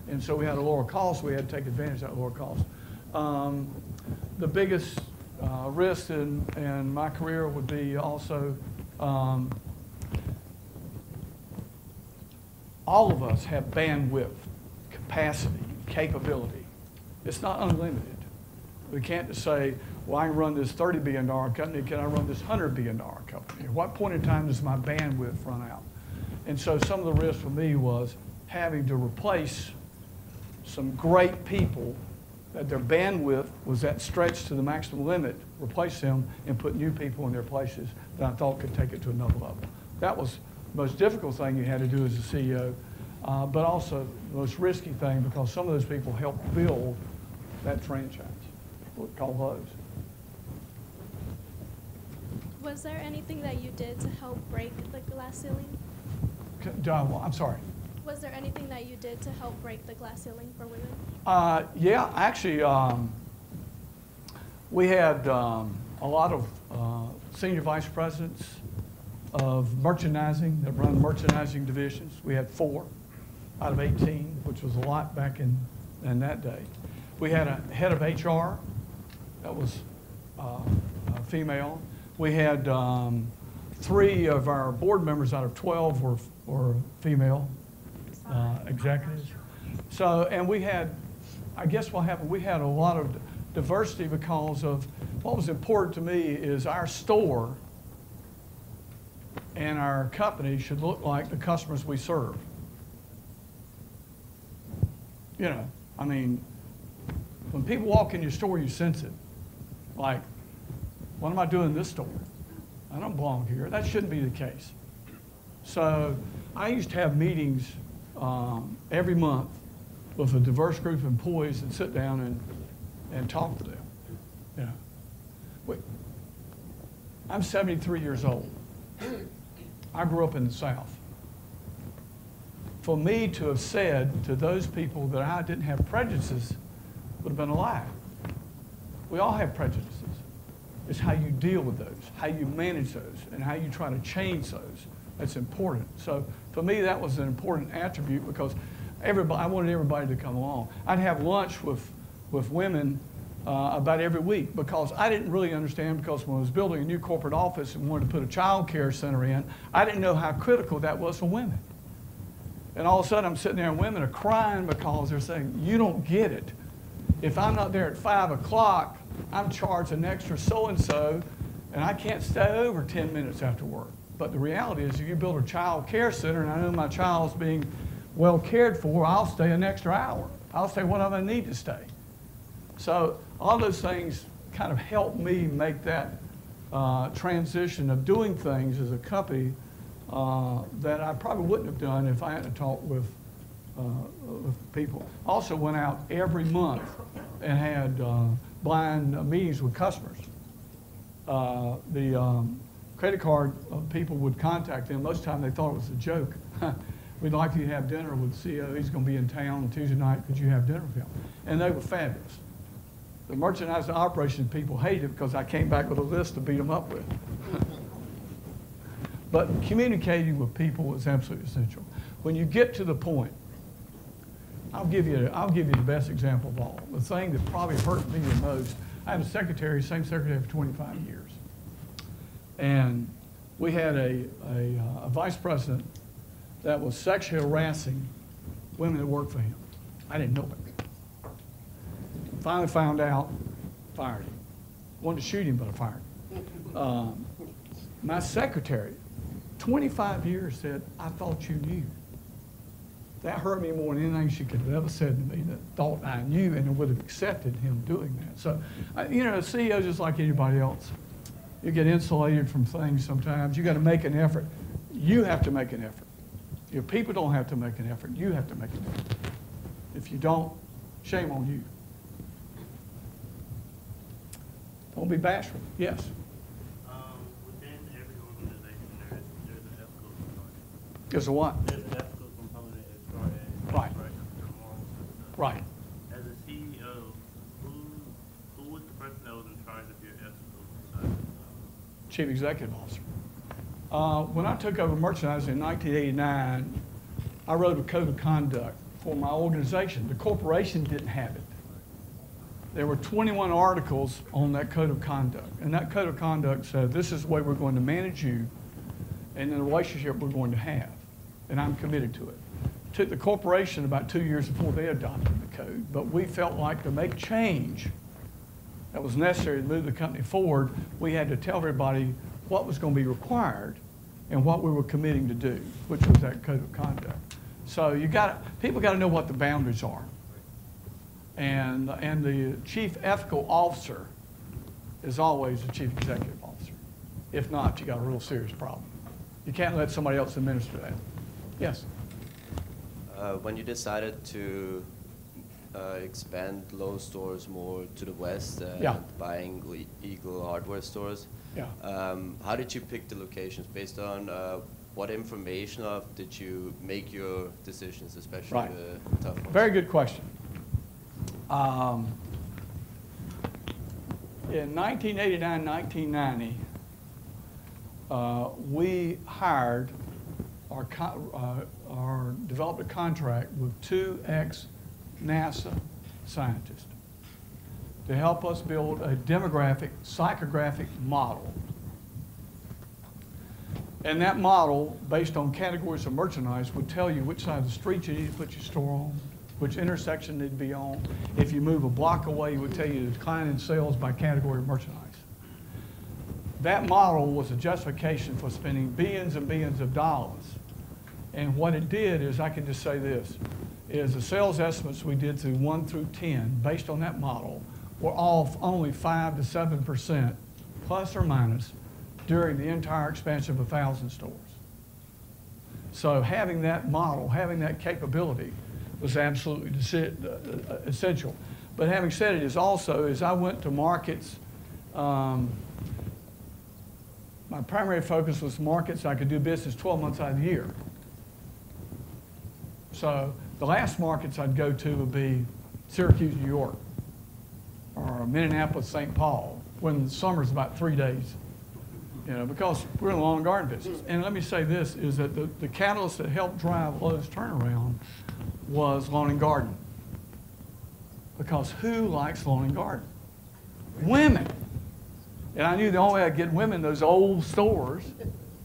And so we had a lower cost, we had to take advantage of that lower cost. The biggest risk in my career would be also all of us have bandwidth, capacity, capability. It's not unlimited. We can't just say, well, I can run this $30 billion company, can I run this $100 billion company? At what point in time does my bandwidth run out? And so some of the risk for me was having to replace some great people that their bandwidth was at stretched to the maximum limit, replace them and put new people in their places that I thought could take it to another level. That was the most difficult thing you had to do as a CEO, but also the most risky thing because some of those people helped build that franchise, called Lowe's. Was there anything that you did to help break the glass ceiling? I'm sorry. Was there anything that you did to help break the glass ceiling for women? Yeah, actually, we had a lot of senior vice presidents of merchandising that run merchandising divisions. We had 4 out of 18, which was a lot back in that day. We had a head of HR that was female. We had 3 of our board members out of 12 were female executives. So, and we had, I guess what happened, we had a lot of diversity because of what was important to me is our store and our company should look like the customers we serve. You know, I mean, when people walk in your store, you sense it. Like, what am I doing in this store? I don't belong here. That shouldn't be the case. So I used to have meetings every month with a diverse group of employees and sit down and talk to them. You know, I'm 73 years old. I grew up in the South. For me to have said to those people that I didn't have prejudices would have been a lie. We all have prejudices. It's how you deal with those, how you manage those, and how you try to change those. That's important. So for me, that was an important attribute because I wanted everybody to come along. I'd have lunch with women about every week because I didn't really understand because when I was building a new corporate office and wanted to put a child care center in, I didn't know how critical that was for women. And all of a sudden I'm sitting there and women are crying because they're saying, you don't get it. If I'm not there at 5 o'clock, I'm charged an extra so-and-so and I can't stay over 10 minutes after work. But the reality is if you build a child care center and I know my child's being well cared for, I'll stay an extra hour. I'll stay whatever I need to stay. So all those things kind of helped me make that transition of doing things as a company that I probably wouldn't have done if I hadn't talked with people. Also went out every month and had blind meetings with customers. The credit card people would contact them. Most of the time they thought it was a joke. We'd like you to have dinner with the CEO. He's going to be in town on Tuesday night. Could you have dinner with him? And they were fabulous. The merchandising operation people hated it because I came back with a list to beat them up with. But communicating with people is absolutely essential. When you get to the point, I'll give you the best example of all. The thing that probably hurt me the most, I had a secretary, same secretary for 25 years. And we had a vice president that was sexually harassing women that worked for him. I didn't know it. Finally found out, fired him. Wanted to shoot him, but I fired him. My secretary, 25 years, said, I thought you knew. That hurt me more than anything she could have ever said to me, that thought I knew and would have accepted him doing that. So, you know, a CEO is just like anybody else. You get insulated from things sometimes. You got to make an effort. You have to make an effort. Your people don't have to make an effort. You have to make an effort. If you don't, shame on you. Don't be bashful. Yes? Within every organization, there's an ethical component. There's a what? There's an ethical component as far as Right. the morals and stuff. Right. As a CEO, who was the person that was in charge of your ethical side? Chief Executive Officer. When I took over merchandising in 1989, I wrote a code of conduct for my organization. The corporation didn't have it. There were 21 articles on that code of conduct. And that code of conduct said, this is the way we're going to manage you and the relationship we're going to have. And I'm committed to it. It took the corporation about 2 years before they adopted the code. But we felt like to make change that was necessary to move the company forward, we had to tell everybody what was going to be required and what we were committing to do, which was that code of conduct. So people got to know what the boundaries are. And the chief ethical officer is always the chief executive officer. If not, you got a real serious problem. You can't let somebody else administer that. Yes? When you decided to expand Lowe stores more to the west and buying Eagle hardware stores, how did you pick the locations? Based on what information did you make your decisions, especially the tough ones? Very good question. In 1989, 1990, we hired or developed a contract with 2 ex-NASA scientists to help us build a demographic, psychographic model. And that model, based on categories of merchandise, would tell you which side of the street you need to put your store on, which intersection it need to be on. If you move a block away, it would tell you the decline in sales by category of merchandise. That model was a justification for spending billions and billions of dollars. And what it did is, I can just say this, is the sales estimates we did through 1 through 10, based on that model, were all only 5 to 7%, plus or minus, during the entire expansion of 1,000 stores. So having that model, having that capability, was absolutely essential. But having said it, is also, as I went to markets, my primary focus was markets I could do business 12 months out of the year. So the last markets I'd go to would be Syracuse, New York, or Minneapolis, St. Paul, when the summer's about 3 days, because we're in the lawn and garden business. And let me say this, is that the catalyst that helped drive Lowe's turnaround was lawn and garden. Because who likes lawn and garden? Women. And I knew the only way I'd get women in those old stores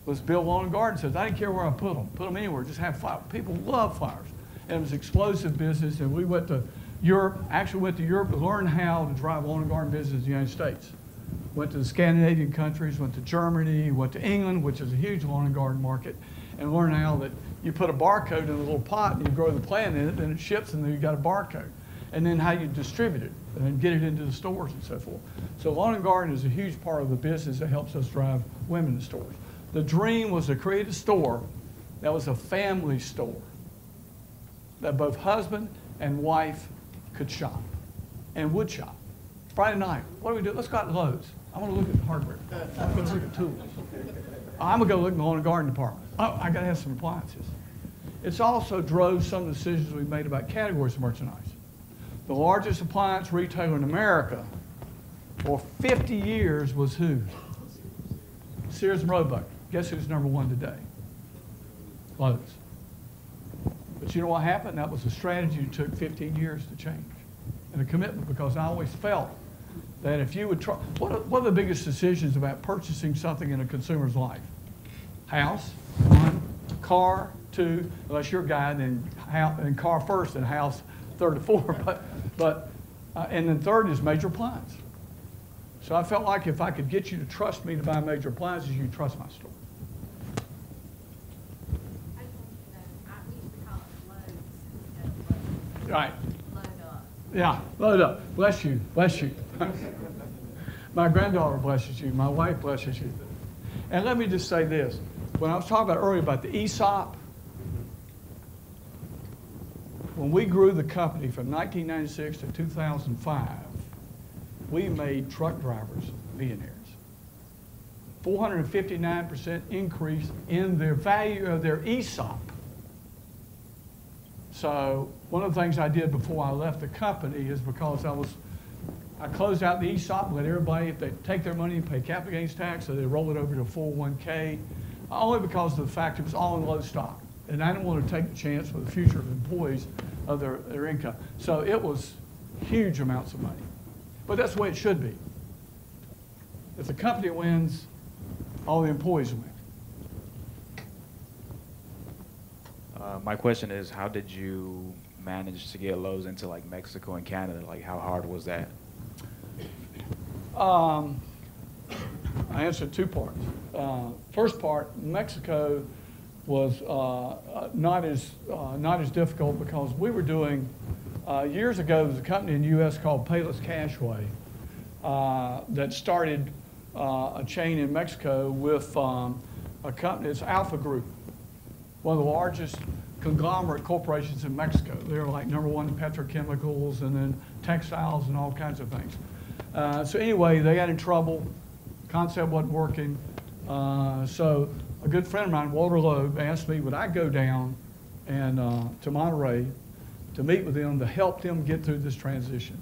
was build lawn and garden sets. I didn't care where I put them anywhere, just have flowers. People love flowers. And it was explosive business, and we went to Europe, to learn how to drive lawn and garden business in the United States. Went to the Scandinavian countries, went to Germany, went to England, which is a huge lawn and garden market, and learned how that you put a barcode in a little pot and you grow the plant in it, then it ships, and then you got a barcode. And then how you distribute it, and then get it into the stores and so forth. So lawn and garden is a huge part of the business that helps us drive women to stores. The dream was to create a store that was a family store, that both husband and wife could shop and would shop. Friday night, what do we do? Let's go out to Lowe's. I want to look at the hardware. I'm going to look at tools. I'm going to go look in the lawn and garden department. Oh, I got to have some appliances. It's also drove some of the decisions we made about categories of merchandise. The largest appliance retailer in America for 50 years was who? Sears and Roebuck. Guess who's number 1 today? Lowe's. But you know what happened? That was a strategy that took 15 years to change. And a commitment, because I always felt that if you would try, what are the biggest decisions about purchasing something in a consumer's life? House, 1, car, 2, unless you're a guy, then car first and house third or fourth. And then third is major appliance. So I felt like if I could get you to trust me to buy major appliances, you'd trust my store. I told you that we used to call it Lowe's. Right. Load up. Yeah, load up. Bless you, bless you. My granddaughter blesses you. My wife blesses you. And let me just say this. When I was talking about earlier about the ESOP, when we grew the company from 1996 to 2005, we made truck drivers millionaires. 459% increase in their value of their ESOP. So one of the things I did before I left the company is because I closed out the ESOP and let everybody, if they take their money and pay capital gains tax, so they roll it over to a 401k, only because of the fact it was all in low stock. And I didn't want to take the chance for the future of employees of their income. So it was huge amounts of money. But that's the way it should be. If the company wins, all the employees win. My question is, how did you manage to get Lowe's into like Mexico and Canada? Like, how hard was that? I I answered two parts. First part, Mexico was not as difficult because we were doing, years ago, there was a company in the U.S. called Payless Cashway that started a chain in Mexico with a company, it's Alpha Group, one of the largest conglomerate corporations in Mexico. They're like #1 in petrochemicals and then textiles and all kinds of things. So anyway, they got in trouble. Concept wasn't working. So a good friend of mine, Walter Lowe, asked me would I go down and to Monterey to meet with them to help them get through this transition.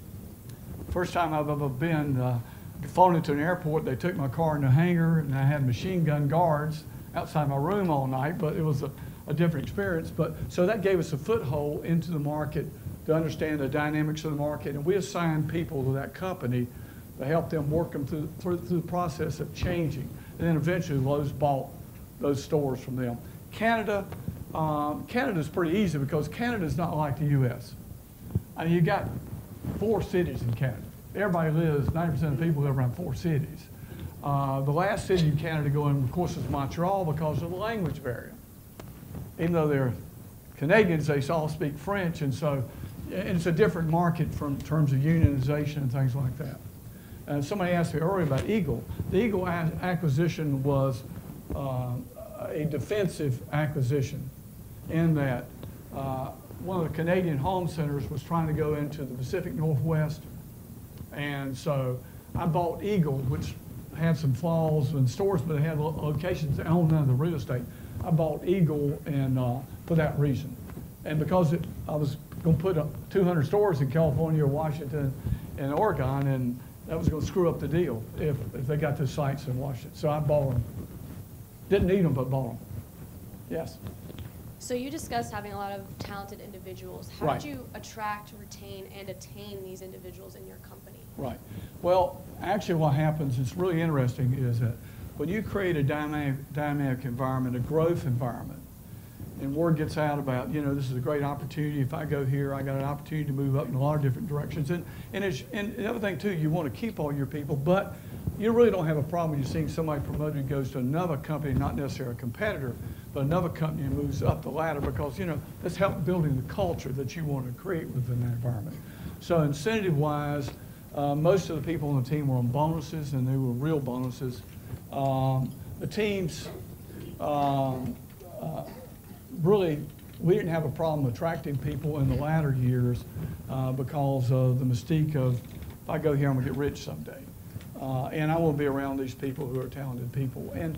First time I've ever been flown into an airport. They took my car in the hangar, and I had machine gun guards outside my room all night, but it was a different experience. But so that gave us a foothold into the market to understand the dynamics of the market, and we assigned people to that company to help them work them through the process of changing. And then eventually Lowe's bought those stores from them. Canada's pretty easy because Canada's not like the U.S. I mean, you got 4 cities in Canada. Everybody lives, 90% of the people live around 4 cities. The last city in Canada to go in, of course, is Montreal because of the language barrier. Even though they're Canadians, they all speak French, and so and it's a different market in terms of unionization and things like that. And somebody asked me earlier about Eagle. The Eagle acquisition was a defensive acquisition in that one of the Canadian home centers was trying to go into the Pacific Northwest. And so I bought Eagle, which had some flaws in stores, but it had locations that owned none of the real estate. I bought Eagle and for that reason. And because I was going to put up 200 stores in California, Washington, and Oregon, and that was going to screw up the deal if they got the sites in Washington. So I bought them. Didn't need them, but bought them. Yes? So you discussed having a lot of talented individuals. How Right. did you attract, retain, and attain these individuals in your company? Right. Well, actually what happens, it's really interesting, is that when you create a dynamic environment, a growth environment, and word gets out about, you know, this is a great opportunity. If I go here, I got an opportunity to move up in a lot of different directions. And the other thing, too, you want to keep all your people, but you really don't have a problem when you're seeing somebody promoted who goes to another company, not necessarily a competitor, but another company and moves up the ladder because, you know, that's helping building the culture that you want to create within that environment. So incentive-wise, most of the people on the team were on bonuses, and they were real bonuses. The teams, really, we didn't have a problem attracting people in the latter years because of the mystique of, if I go here, I'm going to get rich someday. And I want to be around these people who are talented people. And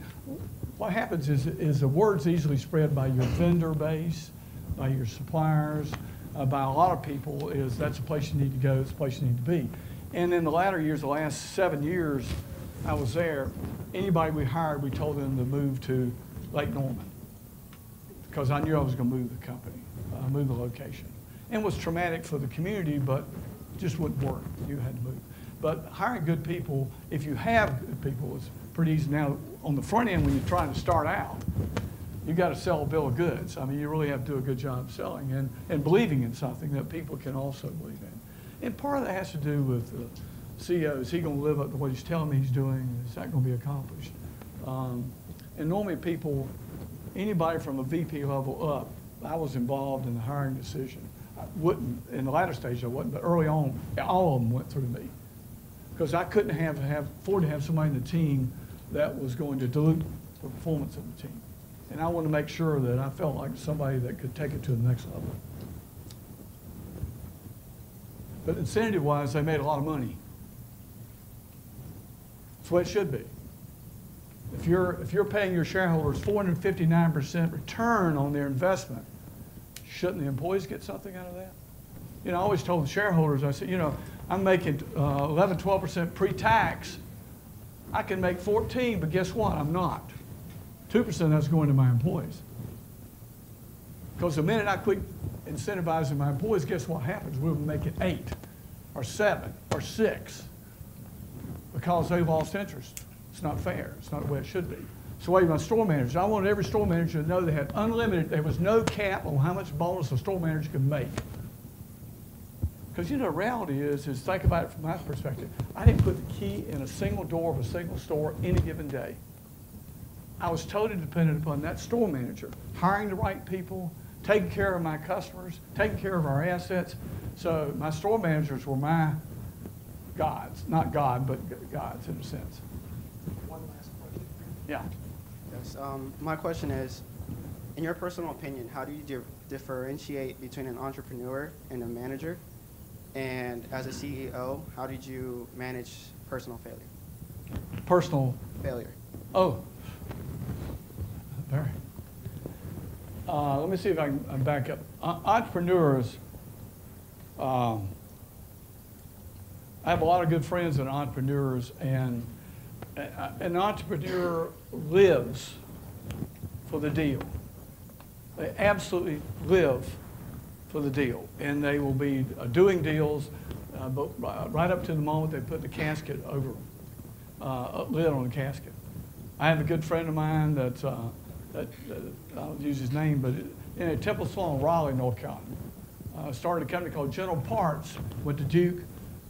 what happens is the word's easily spread by your vendor base, by your suppliers, by a lot of people, is that's the place you need to go, it's the place you need to be. And in the latter years, the last 7 years I was there, anybody we hired, we told them to move to Lake Norman because I knew I was going to move the company, move the location. And it was traumatic for the community, but just wouldn't work. You had to move. But hiring good people, if you have good people, is pretty easy. Now, on the front end, when you're trying to start out, you got to sell a bill of goods. I mean, you really have to do a good job selling and believing in something that people can also believe in. And part of that has to do with the CEO. Is he going to live up to what he's telling me he's doing? Is that going to be accomplished? And normally people, anybody from a VP level up, I was involved in the hiring decision. I wouldn't, in the latter stage I wasn't, but early on, all of them went through me. Because I couldn't afford to have somebody in the team that was going to dilute the performance of the team. And I wanted to make sure that I felt like somebody that could take it to the next level. But incentive-wise, they made a lot of money. That's what it should be. If you're paying your shareholders 459% return on their investment, shouldn't the employees get something out of that? You know, I always told the shareholders, I said, you know, I'm making 11, 12% pre-tax. I can make 14, but guess what? I'm not. 2% of that's going to my employees. Because the minute I quit incentivizing my employees, guess what happens? We'll make it 8 or 7 or 6 because they lost interest. It's not fair. It's not the way it should be. So wait, my store managers, I wanted every store manager to know they had unlimited, there was no cap on how much bonus a store manager could make. Because, you know, the reality is think about it from my perspective. I didn't put the key in a single door of a single store any given day. I was totally dependent upon that store manager, hiring the right people, taking care of my customers, taking care of our assets. So my store managers were my gods. Not God, but gods in a sense. One last question. Yeah. Yes. My question is, in your personal opinion, how do you differentiate between an entrepreneur and a manager? And as a CEO, how did you manage personal failure? Personal failure. Oh, very. Let me see if I can back up. Entrepreneurs, I have a lot of good friends that are entrepreneurs, and an entrepreneur lives for the deal. They absolutely live for the deal, and they will be doing deals, but right up to the moment they put the casket over, lid on the casket. I have a good friend of mine that I'll use his name, but in a Temple Sloan, Raleigh, North Carolina, started a company called General Parts. Went to Duke,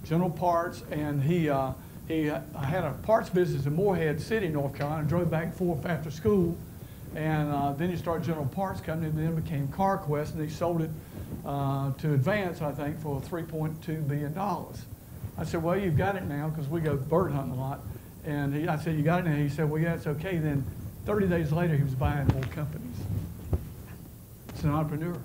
General Parts, and he had a parts business in Morehead City, North Carolina. Drove back and forth after school, and then he started General Parts Company, and then became CarQuest, and he sold it to Advance, I think, for $3.2 billion. I said, well, you've got it now, because we go bird hunting a lot. And I said, you got it now? He said, well, yeah, it's okay. Then 30 days later, he was buying more companies. It's an entrepreneur.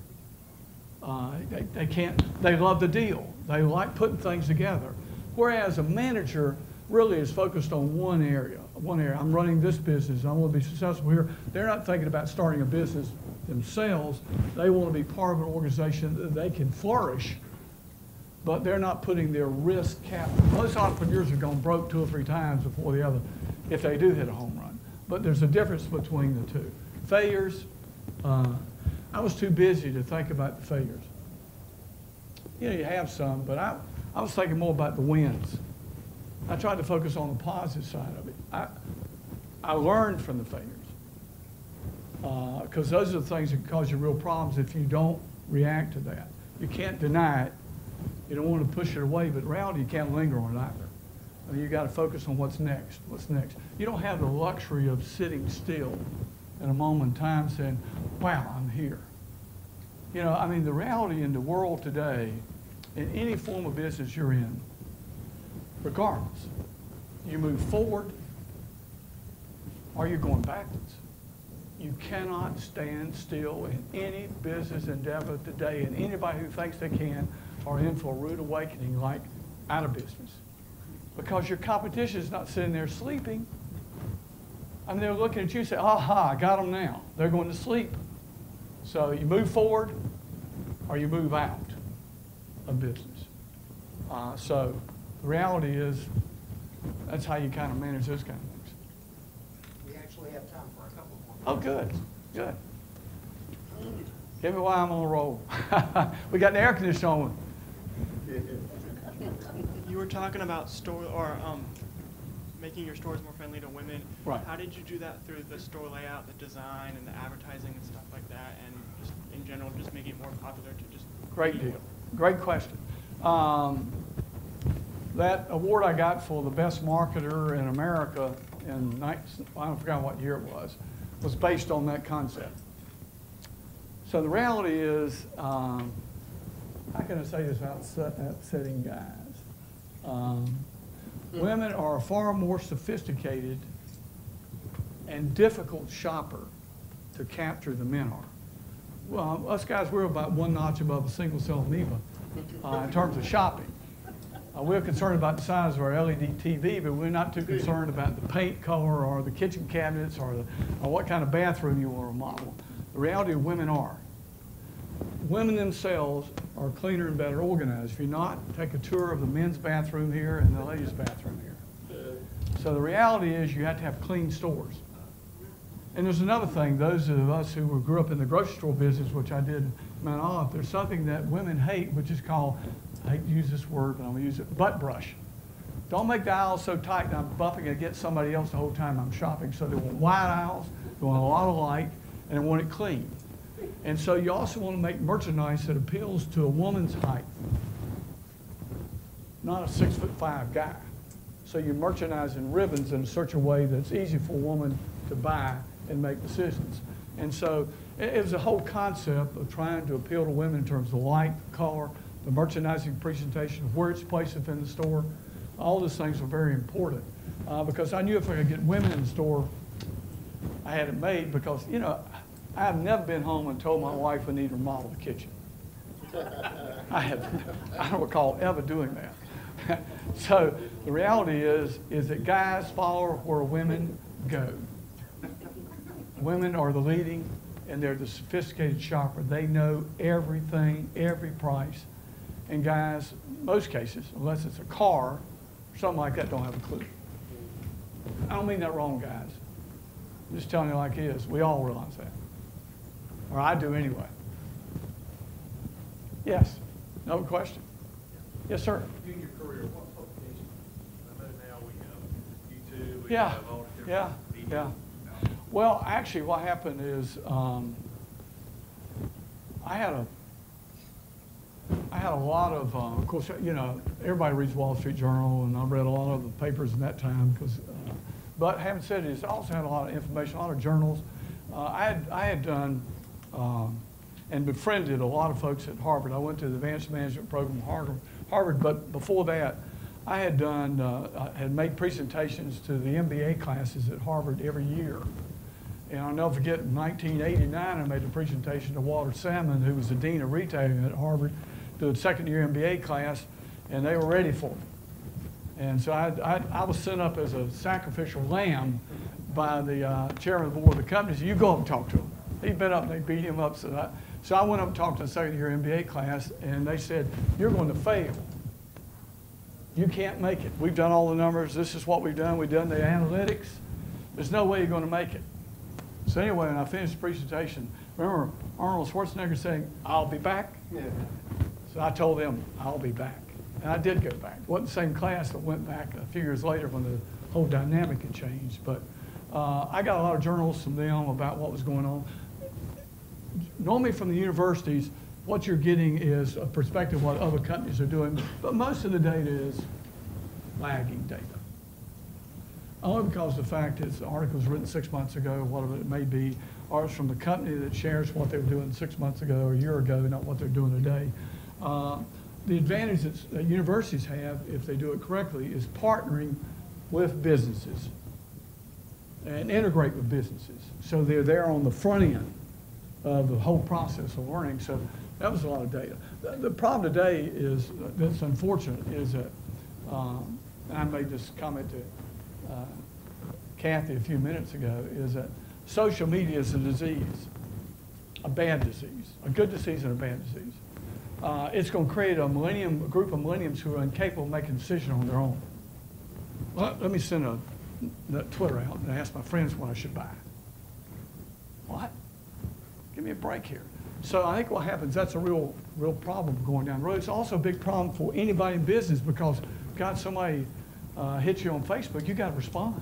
They love the deal. They like putting things together. Whereas a manager really is focused on one area. I'm running this business. I want to be successful here. They're not thinking about starting a business themselves. They want to be part of an organization that they can flourish, but they're not putting their risk capital. Most entrepreneurs have gone broke 2 or 3 times before the other, if they do hit a home run. But there's a difference between the two. Failures, I was too busy to think about the failures. You know, you have some, but I was thinking more about the wins. I tried to focus on the positive side of it. I learned from the failures, because those are the things that cause you real problems if you don't react to that. You can't deny it. You don't want to push it away, but in reality, you can't linger on it either. I mean, you got to focus on what's next. What's next? You don't have the luxury of sitting still in a moment in time saying, wow, I'm here. You know, I mean, the reality in the world today, in any form of business you're in, regardless, you move forward or you're going backwards. You cannot stand still in any business endeavor today, and anybody who thinks they can are in for a rude awakening, like out of business. Because your competition is not sitting there sleeping. I mean, they're looking at you and say, aha, I got them now. They're going to sleep. So you move forward or you move out of business. So the reality is that's how you kind of manage those kind of things. We actually have time for a couple more. Oh, good, good. Give me why I'm on a roll. We got the air conditioner on. You were talking about making your stores more friendly to women. Right. How did you do that through the store layout, the design, and the advertising and stuff like that, and just in general, just making it more popular to just... Great deal. Great question. That award I got for the best marketer in America in, I forgot what year it was based on that concept. So the reality is, how can I say this without upsetting guys? Women are a far more sophisticated and difficult shopper to capture than men are. Well, us guys, we're about one notch above a single cell amoeba in terms of shopping. We're concerned about the size of our LED TV, but we're not too concerned about the paint color or the kitchen cabinets or what kind of bathroom you want to remodel. The reality of women are. Women themselves are cleaner and better organized. If you're not, take a tour of the men's bathroom here and the ladies' bathroom here. So the reality is you have to have clean stores. And there's another thing, those of us who grew up in the grocery store business, which I did in Mount Olive, there's something that women hate, which is called, I hate to use this word, but I'm going to use it, butt brush. Don't make the aisles so tight that I'm bumping against somebody else the whole time I'm shopping. So they want wide aisles, they want a lot of light, and they want it clean. And so you also want to make merchandise that appeals to a woman's height. not a 6'5" guy. So you're merchandising ribbons in such a way that's easy for a woman to buy and make decisions. And so it was a whole concept of trying to appeal to women in terms of light, color, the merchandising presentation, where it's placed within the store. All those things were very important because I knew if I could get women in the store, I had it made because, you know, I've never been home and told my wife we need to remodel the kitchen. I don't recall ever doing that. So the reality is that guys follow where women go. Women are the leading, and they're the sophisticated shopper. They know everything, every price. And guys, most cases, unless it's a car or something like that, don't have a clue. I don't mean that wrong, guys. I'm just telling you like it is. We all realize that. Or I do anyway. Yes. No question. Yes, sir. In your career, what publications? I know now we have YouTube. We Yeah. have all the Yeah. different Yeah. media. Well, actually, what happened is I had a lot of course, you know, everybody reads Wall Street Journal, and I read a lot of the papers in that time. Because, but having said it, I also had a lot of information, a lot of journals. I had done and befriended a lot of folks at Harvard. I went to the advanced management program at Harvard, but before that, I had done had made presentations to the MBA classes at Harvard every year. And I'll never forget, in 1989, I made a presentation to Walter Salmon, who was the dean of retailing at Harvard, to a second-year MBA class, and they were ready for me. And so I was sent up as a sacrificial lamb by the chairman of the board of the company. So you go up and talk to him. He'd been up and they beat him up. So I went up and talked to the second-year MBA class, and they said, "You're going to fail. You can't make it. We've done all the numbers. This is what we've done. We've done the analytics. There's no way you're going to make it." So anyway, when I finished the presentation, remember Arnold Schwarzenegger saying, "I'll be back"? Yeah. So I told them, "I'll be back." And I did go back. It wasn't the same class that went back a few years later when the whole dynamic had changed. But I got a lot of journals from them about what was going on. Normally from the universities, what you're getting is a perspective of what other companies are doing, but most of the data is lagging data. Only because the fact is the article was written 6 months ago, whatever it may be, or it's from the company that shares what they were doing 6 months ago or a year ago, not what they're doing today. The advantage that universities have, if they do it correctly, is partnering with businesses and integrate with businesses. So they're there on the front end of the whole process of learning. So that was a lot of data. The problem today is, that's unfortunate, is that, and I made this comment to Kathy a few minutes ago, is that social media is a disease, a bad disease, a good disease and a bad disease. It's going to create a group of millennials who are incapable of making decisions on their own. Well, let me send that Twitter out and ask my friends what I should buy. What? Give me a break here. So I think what happens, that's a real problem going down the road. It's also a big problem for anybody in business because, God, somebody hits you on Facebook, you got to respond.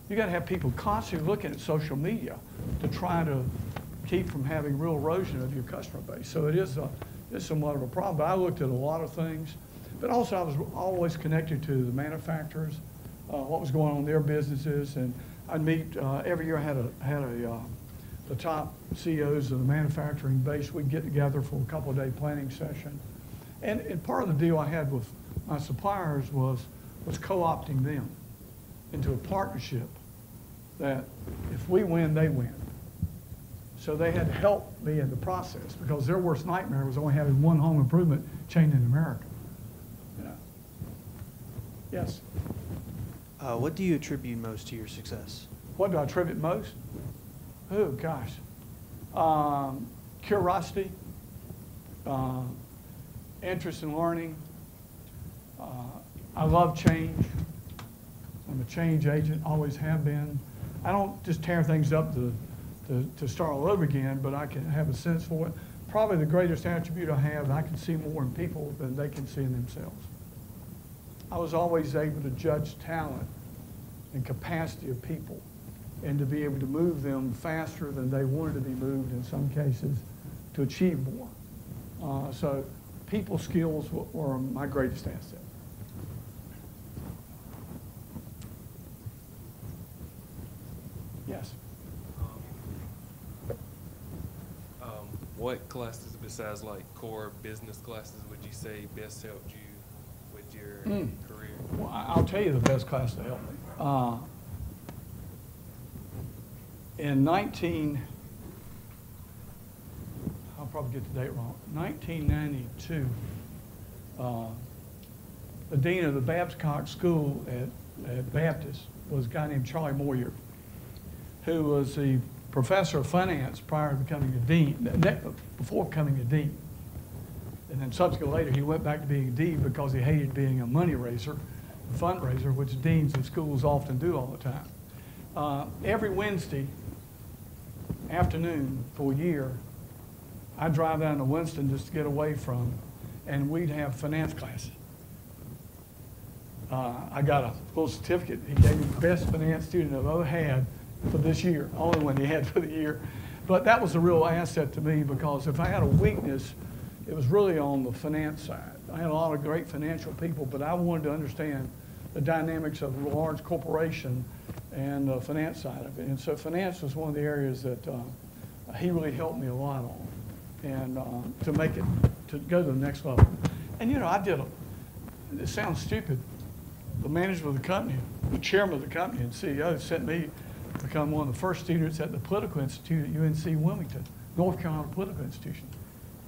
You got to have people constantly looking at social media to try to keep from having real erosion of your customer base. So it is somewhat of a problem. But I looked at a lot of things. But also I was always connected to the manufacturers, what was going on in their businesses. And I'd meet, every year I had the top CEOs of the manufacturing base. We'd get together for a couple-day planning session. And part of the deal I had with my suppliers was co-opting them into a partnership that if we win, they win. So they had to help me in the process because their worst nightmare was only having one home improvement chain in America. You know. Yes? What do you attribute most to your success? What do I attribute most? Oh, gosh. Curiosity, interest in learning. I love change. I'm a change agent, always have been. I don't just tear things up to start all over again, but I can have a sense for it. Probably the greatest attribute I have, I can see more in people than they can see in themselves. I was always able to judge talent and capacity of people and to be able to move them faster than they wanted to be moved in some cases to achieve more. So people skills were my greatest asset. Yes. What classes besides like core business classes would you say best helped you with your career? Well, I'll tell you the best class that helped me. I'll probably get the date wrong, 1992, the dean of the Babcock School at Baptist was a guy named Charlie Moyer, who was the professor of finance prior to becoming a dean, before becoming a dean. And then subsequently later, he went back to being a dean because he hated being a money raiser, a fundraiser, which deans of schools often do all the time. Every Wednesday afternoon for a year, I'd drive down to Winston just to get away from, and we'd have finance classes. I got a little certificate. He gave me the best finance student I've ever had for this year, only one he had for the year. But that was a real asset to me because if I had a weakness, it was really on the finance side. I had a lot of great financial people, but I wanted to understand the dynamics of a large corporation and the finance side of it. And so finance was one of the areas that he really helped me a lot on, and to make it, to go to the next level. And you know, it sounds stupid, the manager of the company, the chairman of the company and CEO sent me to become one of the first students at the Political Institute at UNC Wilmington, North Carolina Political Institution.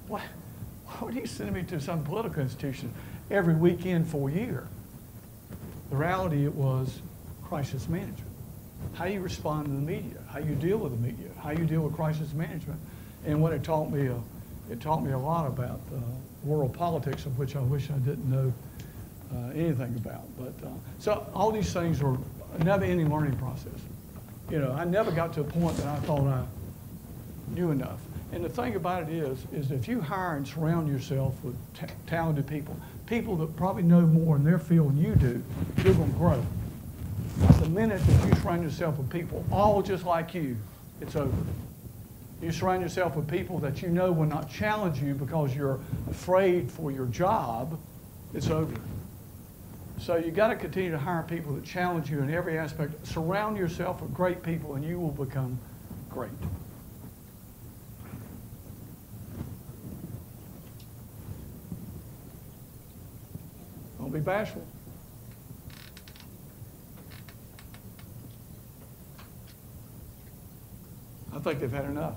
Why would you send me to some political institution every weekend for a year? The reality, it was crisis management. How you respond to the media, how you deal with the media, how you deal with crisis management. And what it taught me a lot about world politics, of which I wish I didn't know anything about. But so all these things were a never-ending learning process. You know, I never got to a point that I thought I knew enough. And the thing about it is if you hire and surround yourself with talented people, people that probably know more in their field than you do, you're going to grow. The minute that you surround yourself with people all just like you, it's over. You surround yourself with people that you know will not challenge you because you're afraid for your job, it's over. So you got to continue to hire people that challenge you in every aspect. Surround yourself with great people and you will become great. Don't be bashful. I think they've had enough.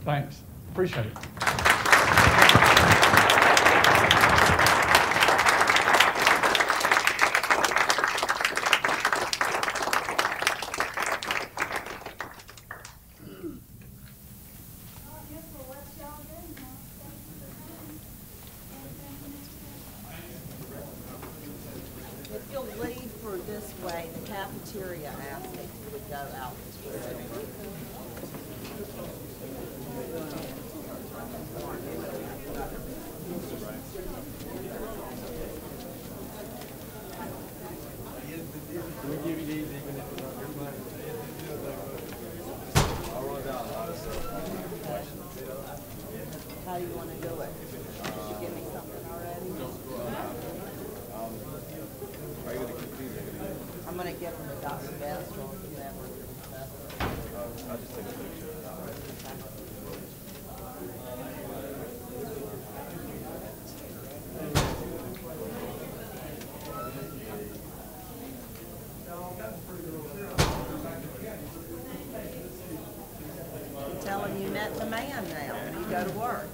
Thanks. Appreciate it. If you'll leave for this way, the cafeteria asked if you would go out this way. How do you want to do it? Did you give me something already? I'm going to give them to Dr. Best or whoever. I'll just take a picture. You tell him you met the man now when you go to work.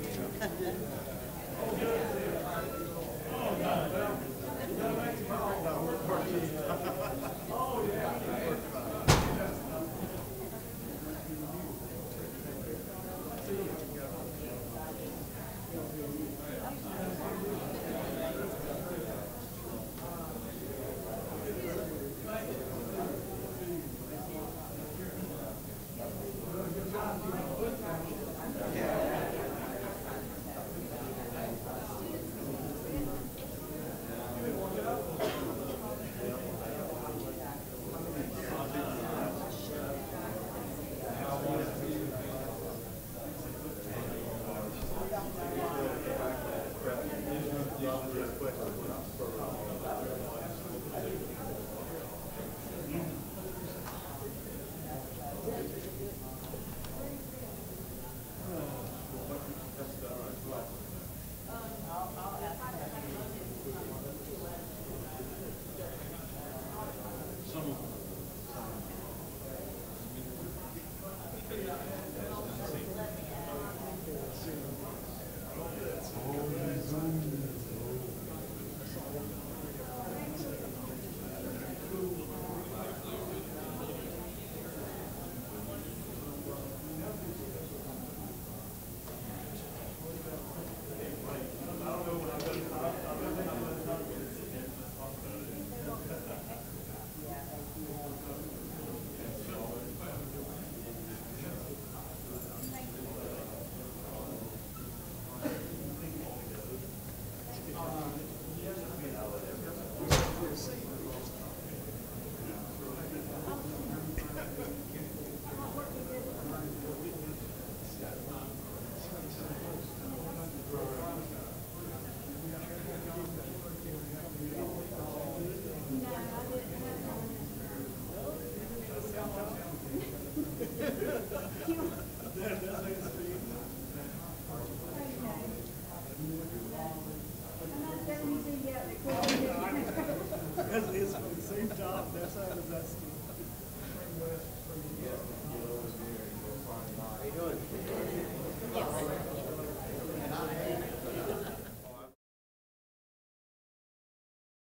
job. That's how does that Steve? How you doing?